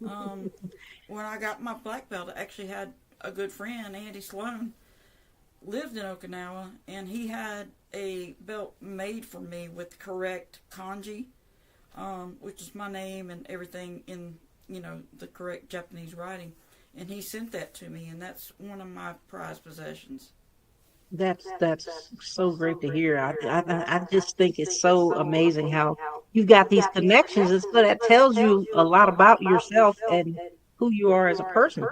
S2: Um, when I got my black belt, I actually had a good friend, Andy Sloan, lived in Okinawa, and he had a belt made for me with the correct kanji, which is my name and everything in, you know, the correct Japanese writing. And he sent that to me, and that's one of my prized possessions.
S1: That's so great to hear. I just think it's so amazing how you've got these connections, and so that tells you a lot about yourself and who you are as a person.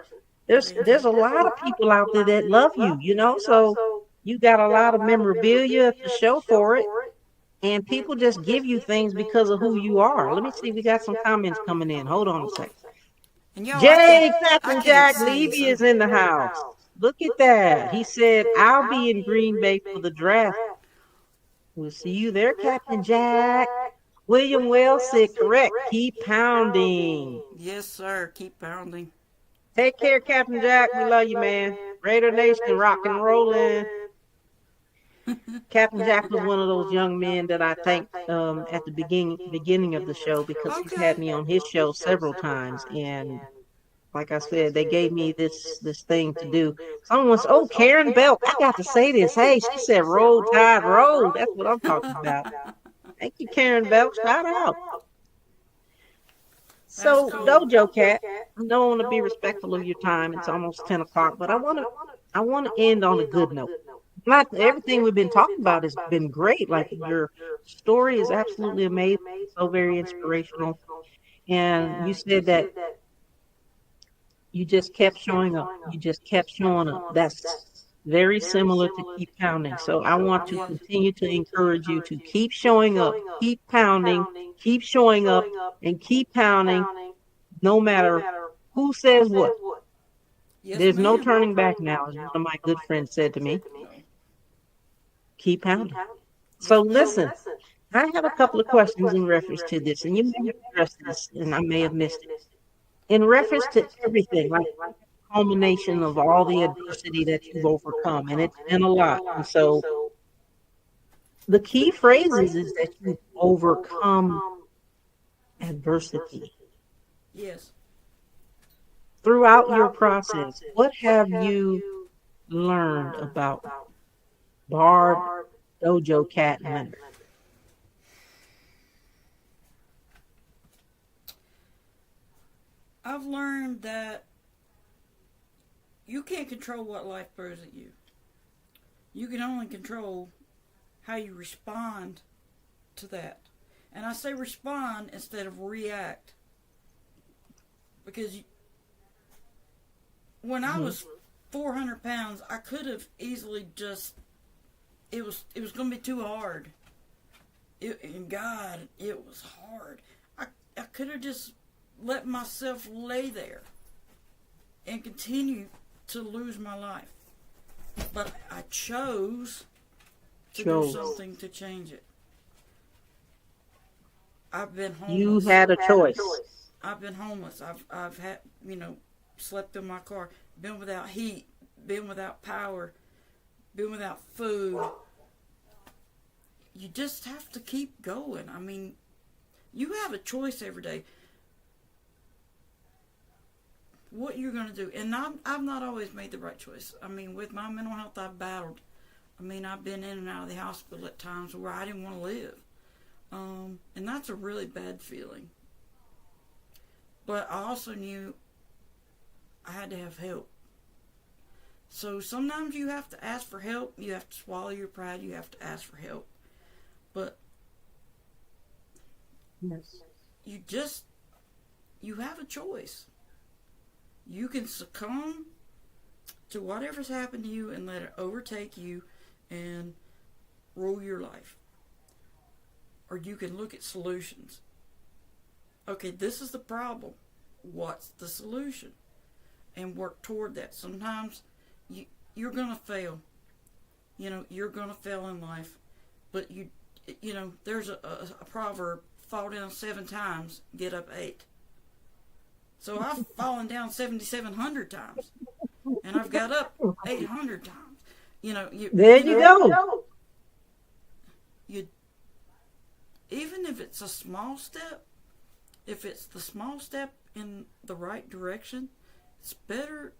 S1: There's a lot of people out there that love you, you know, so you got a lot of memorabilia to show for it, and people just give you things because of who you are. Let me see, we got some comments coming in. Hold on a second.
S2: And yo,
S1: Jay,
S2: I
S1: Captain
S2: can't
S1: Jack
S2: see,
S1: Levy
S2: so
S1: is in the house. Look at that. He said, I'll be in Green Bay for the draft. We'll see you there, Captain Jack. William Wells said, correct. Keep pounding.
S2: yes, sir. Keep pounding.
S1: Take care, Captain Jack. We love you, man. Raider Nation, rock and rolling. Captain Jack was one of those young men that I thanked at the beginning of the show because he's had
S2: Okay.
S1: me on his show several times, and like I said, they gave me this thing to do. Someone said, "Oh, Karen Belk, I got to say this." Hey, she said, "Roll Tide, roll." That's what I'm talking about. Thank you, Karen Belk. Shout out.
S2: That's
S1: So,
S2: cool.
S1: Dojo Cat, I don't want to be respectful of your time. It's almost 10 o'clock, but I want to end on a good note. Not everything we've been talking about has been great. Like your story is absolutely amazing, so very inspirational. And you said that you just kept showing up. You just kept showing up. That's very similar to keep pounding. So I want to
S2: Yeah.
S1: continue to encourage you to keep showing up, keep pounding, keep showing up, and keep pounding no matter who says what.
S2: Yes,
S1: There's no
S2: ma'am.
S1: turning back now, as one of my good friends said to me.
S2: No.
S1: Keep pounding. So
S2: Yes, ma'am.
S1: listen, I have a couple of questions in reference to this, and you may have addressed this, and I may have missed it. In reference to everything, like culmination of all the adversity that you've overcome, and it's been a lot. And so the key phrases is that you've overcome adversity
S2: Yes.
S1: throughout your process. What have you learned about Barb, Dojo Cat, and Leonard?
S2: I've learned that you can't control what life throws at you. You can only control how you respond to that. And I say respond instead of react because when I
S1: Mhm.
S2: was 400 pounds, I could have easily just it was going to be too hard. And God, it was hard. I could have just let myself lay there and continue to lose my life. But I chose to do
S1: Chose.
S2: something to change it. I've been
S1: You
S2: homeless.
S1: had a choice.
S2: I've been homeless. I've had, you know, slept in my car, been without heat, been without power, been without food. You just have to keep going. I mean, you have a choice every day what you're going to do. And I've not always made the right choice. I mean, with my mental health, I've battled. I mean, I've been in and out of the hospital at times where I didn't want to live. And that's a really bad feeling. But I also knew I had to have help. So sometimes you have to ask for help. You have to swallow your pride. You have to ask for help. But
S1: Yes.
S2: you just, you have a choice. You can succumb to whatever's happened to you and let it overtake you and rule your life. Or you can look at solutions. Okay, this is the problem. What's the solution? And work toward that. Sometimes you're going to fail. You know, you're going to fail in life. But you know, there's a proverb, fall down 7 times, get up 8. So I've fallen down 7,700 times, and I've got up 800 times. You know,
S1: There you go.
S2: you even if it's a small step, if it's the small step in the right direction, it's better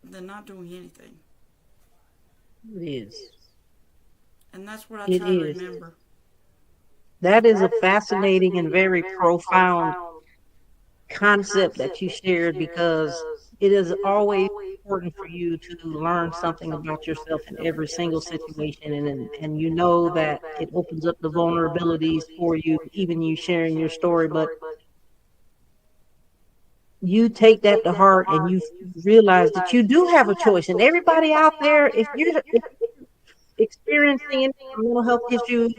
S2: than not doing anything.
S1: It is.
S2: And that's what I
S1: It
S2: try to
S1: is.
S2: remember.
S1: That is a fascinating and very profound concept that you shared because it is always important for you to learn something about yourself in every single situation, and you know that it opens up the vulnerabilities for you, even you sharing your story, but you take that to heart and you realize that you do have a choice. And everybody out there, if you're experiencing any mental health issues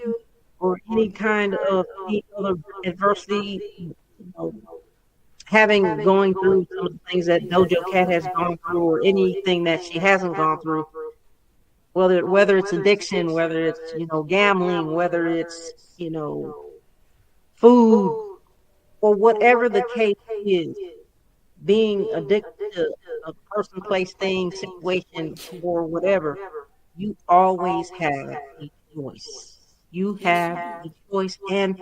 S1: or any kind of any other adversity, know, having going through some of the things that Dojo Cat has gone through, or anything that she hasn't gone through, whether it's addiction, whether it's gambling, whether it's food, or whatever the case is, being addicted to a person, place, thing, situation, or whatever, you always have a choice. You
S2: Yes,
S1: have
S2: you do.
S1: a choice. And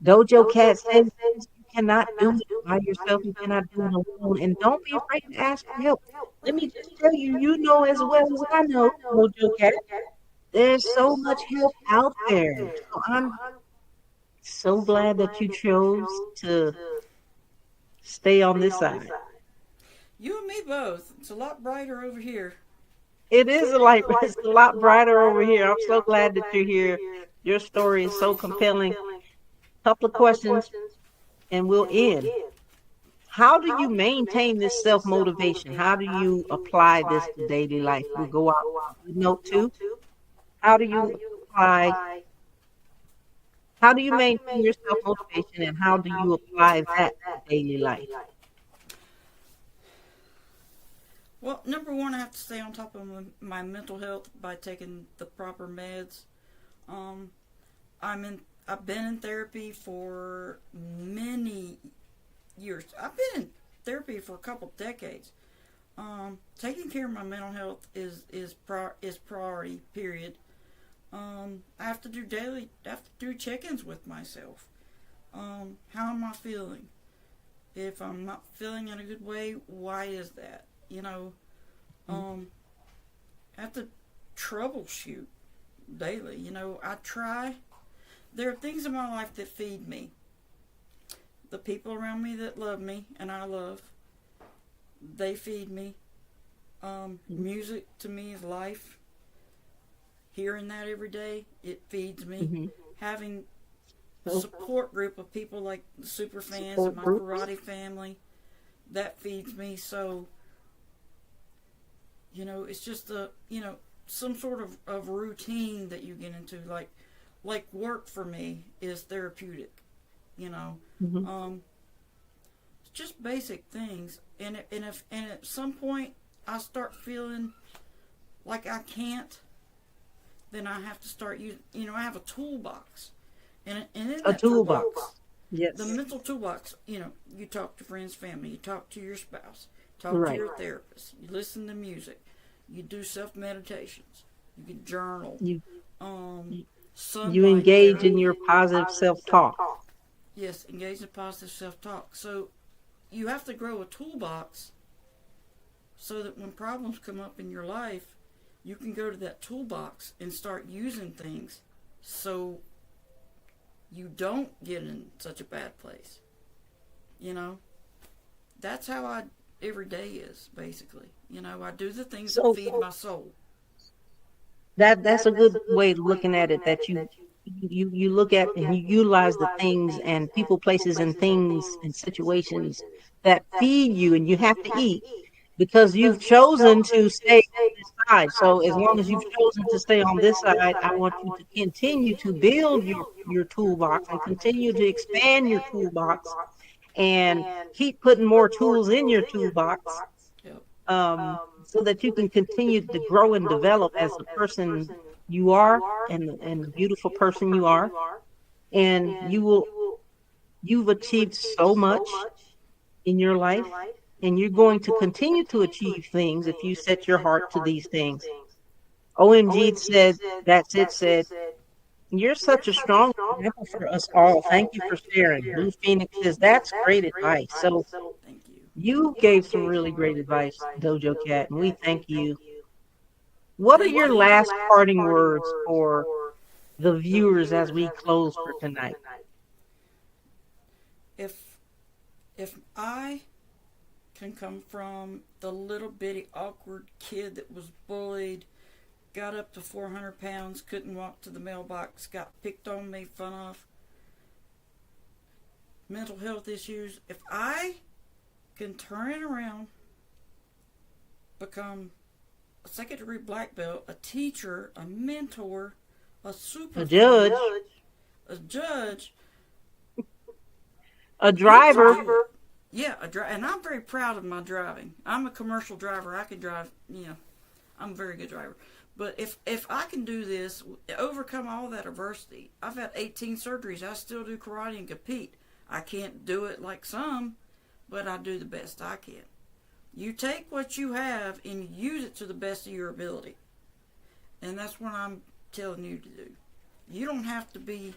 S1: Dojo Cat says you cannot do it by yourself. You cannot do it alone. And don't be afraid to ask for help. Let me just tell you, you know as well as I know, Dojo Cat, there's so much help out there. So I'm so glad that you chose to stay on this side.
S2: You and me both. It's a lot brighter over here.
S1: It is it's a lot brighter over here. I'm so glad that you're here. Your story is so compelling. Couple of questions and we'll end. How do you maintain this self motivation? How do you apply this to daily life? We'll go out with note two. How do you apply, how do you maintain your self motivation, and how do you apply that to daily life?
S2: Well, number one, I have to stay on top of my mental health by taking the proper meds. Um, I've been in therapy for many years. I've been in therapy for a couple decades. Taking care of my mental health is priority. Period. I have to do check-ins with myself. How am I feeling? If I'm not feeling in a good way, why is that? Um, I have to troubleshoot daily. I try. There are things in my life that feed me. The people around me that love me and I love, they feed me. Music to me is life. Hearing that every day, it feeds me.
S1: Mm-hmm.
S2: Having a
S1: So,
S2: support group of people like the super fans and
S1: support
S2: my
S1: groups.
S2: karate family, that feeds me. So, it's just some sort of routine that you get into. Like work for me is therapeutic. You know,
S1: Mm-hmm.
S2: um, it's just basic things. And at some point I start feeling like I can't, then I have to start using. I have a toolbox, and in
S1: A
S2: that toolbox,
S1: toolbox.
S2: the
S1: Yes.
S2: mental toolbox. You talk to friends, family, you talk to your spouse, talk to
S1: Right.
S2: your therapist, you listen to music, you do self meditations, you can journal,
S1: You
S2: um,
S1: you
S2: sunlight
S1: engage in your
S2: therapy.
S1: positive self talk.
S2: Yes, engage in positive self talk. So you have to grow a toolbox so that when problems come up in your life, you can go to that toolbox and start using things so you don't get in such a bad place. You know, that's how I every day is basically. I do the things that
S1: So
S2: feed my soul.
S1: that's a good way of looking at it. That you look at and you utilize the things and people, places, and things and situations that feed you, and you have to eat because you've chosen to stay on this side. So as long as you've chosen to stay on this side, I want you to continue to build your toolbox and continue to expand your toolbox and keep putting more tools in your toolbox,
S2: Yep.
S1: so that you can continue to grow and develop as the person you are, and the beautiful person you are. And you've achieved so much. in your life, and you're going to continue to achieve things if you set your heart to these things. OMG said, that's it said, you're such a strong example for us all. Thank you for sharing. Blue Phoenix says, that's great advice. So
S2: Thank you.
S1: you gave some really great advice, Dojo Cat, and we thank you. What are
S2: Thank
S1: your
S2: you.
S1: last parting words for the viewers as we close for tonight?
S2: If I can come from the little bitty awkward kid that was bullied, got up to 400 pounds, couldn't walk to the mailbox, got picked on, made fun of, mental health issues. If I can turn it around, become a second degree black belt, a teacher, a mentor, a super
S1: A
S2: fan,
S1: judge,
S2: a judge,
S1: a
S2: you can
S1: driver.
S2: do it. Yeah, and I'm very proud of my driving. I'm a commercial driver. I can drive. I'm a very good driver. But if I can do this, overcome all that adversity, I've had 18 surgeries. I still do karate and compete. I can't do it like some, but I do the best I can. You take what you have and use it to the best of your ability. And that's what I'm telling you to do. You don't have to be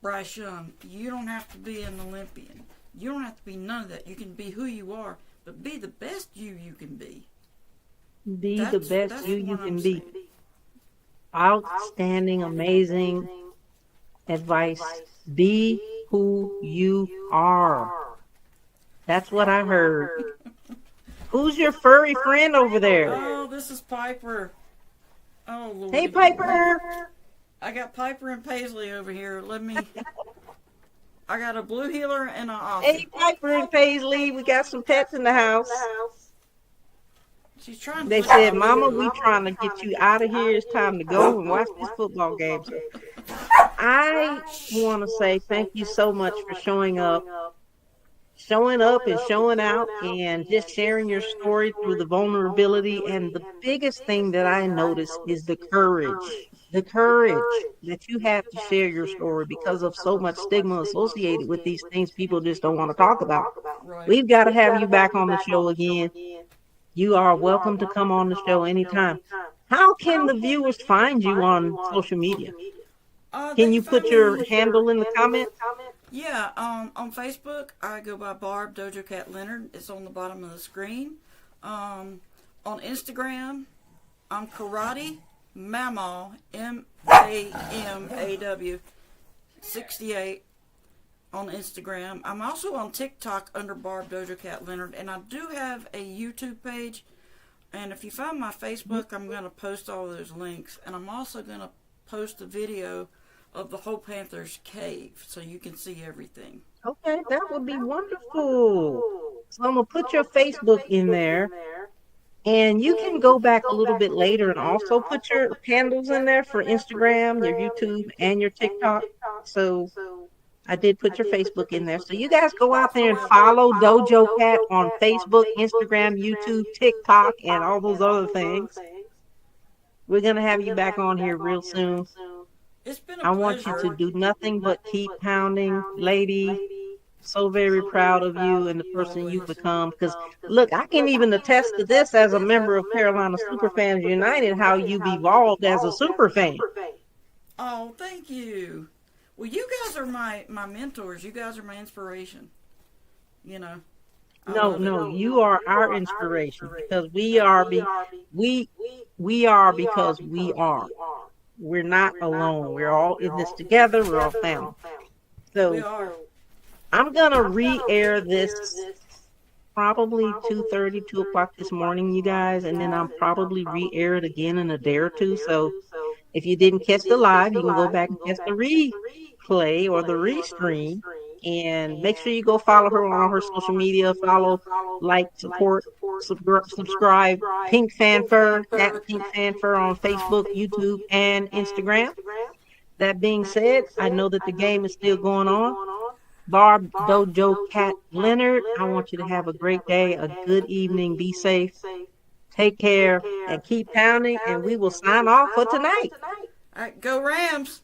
S2: Bryce Young. You don't have to be an Olympian. You don't have to be none of that. You can be who you are, but be the best you can be.
S1: Be the best
S2: That's
S1: you
S2: what I'm
S1: can be.
S2: saying.
S1: Outstanding, amazing advice. Be who you are. That's what I heard. Who's your furry friend over there?
S2: Oh, this is Piper. Oh,
S1: Hey,
S2: Lordy.
S1: Piper.
S2: I got Piper and Paisley over here. I got a blue healer and an
S1: Hey,
S2: Aussie.
S1: Piper and Paisley. We got some pets in the house.
S2: She's trying to
S1: They
S2: lick
S1: said,
S2: my
S1: Mama,
S2: food.
S1: we trying to get you out of here. It's time to go and watch this football game. So I want to say thank you so much for showing up and showing out and just sharing your story through the vulnerability. And the biggest thing that I notice is the courage that you have to share your story because of so much stigma associated with these things people just don't want to talk about.
S2: Right.
S1: We've got to have you back on the show again. You are welcome to come on the show anytime. How can the viewers find you on social media?
S2: They
S1: Can
S2: can
S1: you
S2: find
S1: put your
S2: me.
S1: handle in the comments?
S2: Yeah, on Facebook, I go by Barb Dojo Cat Leonard. It's on the bottom of the screen. On Instagram, I'm Karate Mamaw, MAMAW 68 on Instagram. I'm also on TikTok under Barb Dojo Cat Leonard, and I do have a YouTube page. And if you find my Facebook, I'm going to post all those links, and I'm also going to post a video of the whole Panthers cave so you can see everything.
S1: Okay, that would be wonderful. So I'm gonna put your Facebook in there, and you can go back a little bit later and also put your handles in there for Instagram, your YouTube, and your TikTok. So I did put your Facebook in there. So you guys go out there and follow Dojo Cat on Facebook, Instagram, YouTube, TikTok, and all those other things. We're gonna have you back on here real soon.
S2: It's been a
S1: I want you to
S2: pleasure.
S1: do nothing but keep pounding, lady. So very proud of you and the person you've
S2: Always.
S1: become. Because look, I can even attest to this as a member of Carolina Superfans United, how you've evolved as a super fan.
S2: Oh, thank you. Well, you guys are my mentors. You guys are my inspiration. You know, I
S1: No,
S2: love it.
S1: no, you are our inspiration because we we are because we are. We're not alone. We're all in this together. We're all family.
S2: We
S1: So
S2: are.
S1: I'm gonna re-air this probably 2:30, 2 o'clock this morning, you guys, and then I'm probably re-air it again in a day or two. So if you didn't catch the live, you can go back and catch the replay or the restream. And make sure you go follow her on all her social media. Follow, like, support, subscribe. Pink Fanfur at Pink Fanfur on Facebook, YouTube, and Instagram. That being said, I know that the game is still going on. Barb Dojo Cat Leonard, I want you to have a great day, a good evening. Be safe. Take care and keep pounding. And we will sign off for tonight.
S2: All right, go Rams.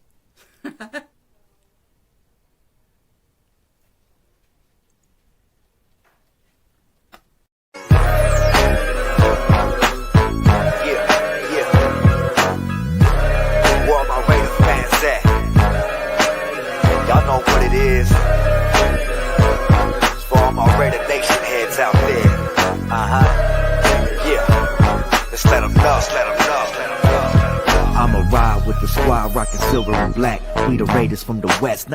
S3: squad rocking silver and black. We the Raiders from the West.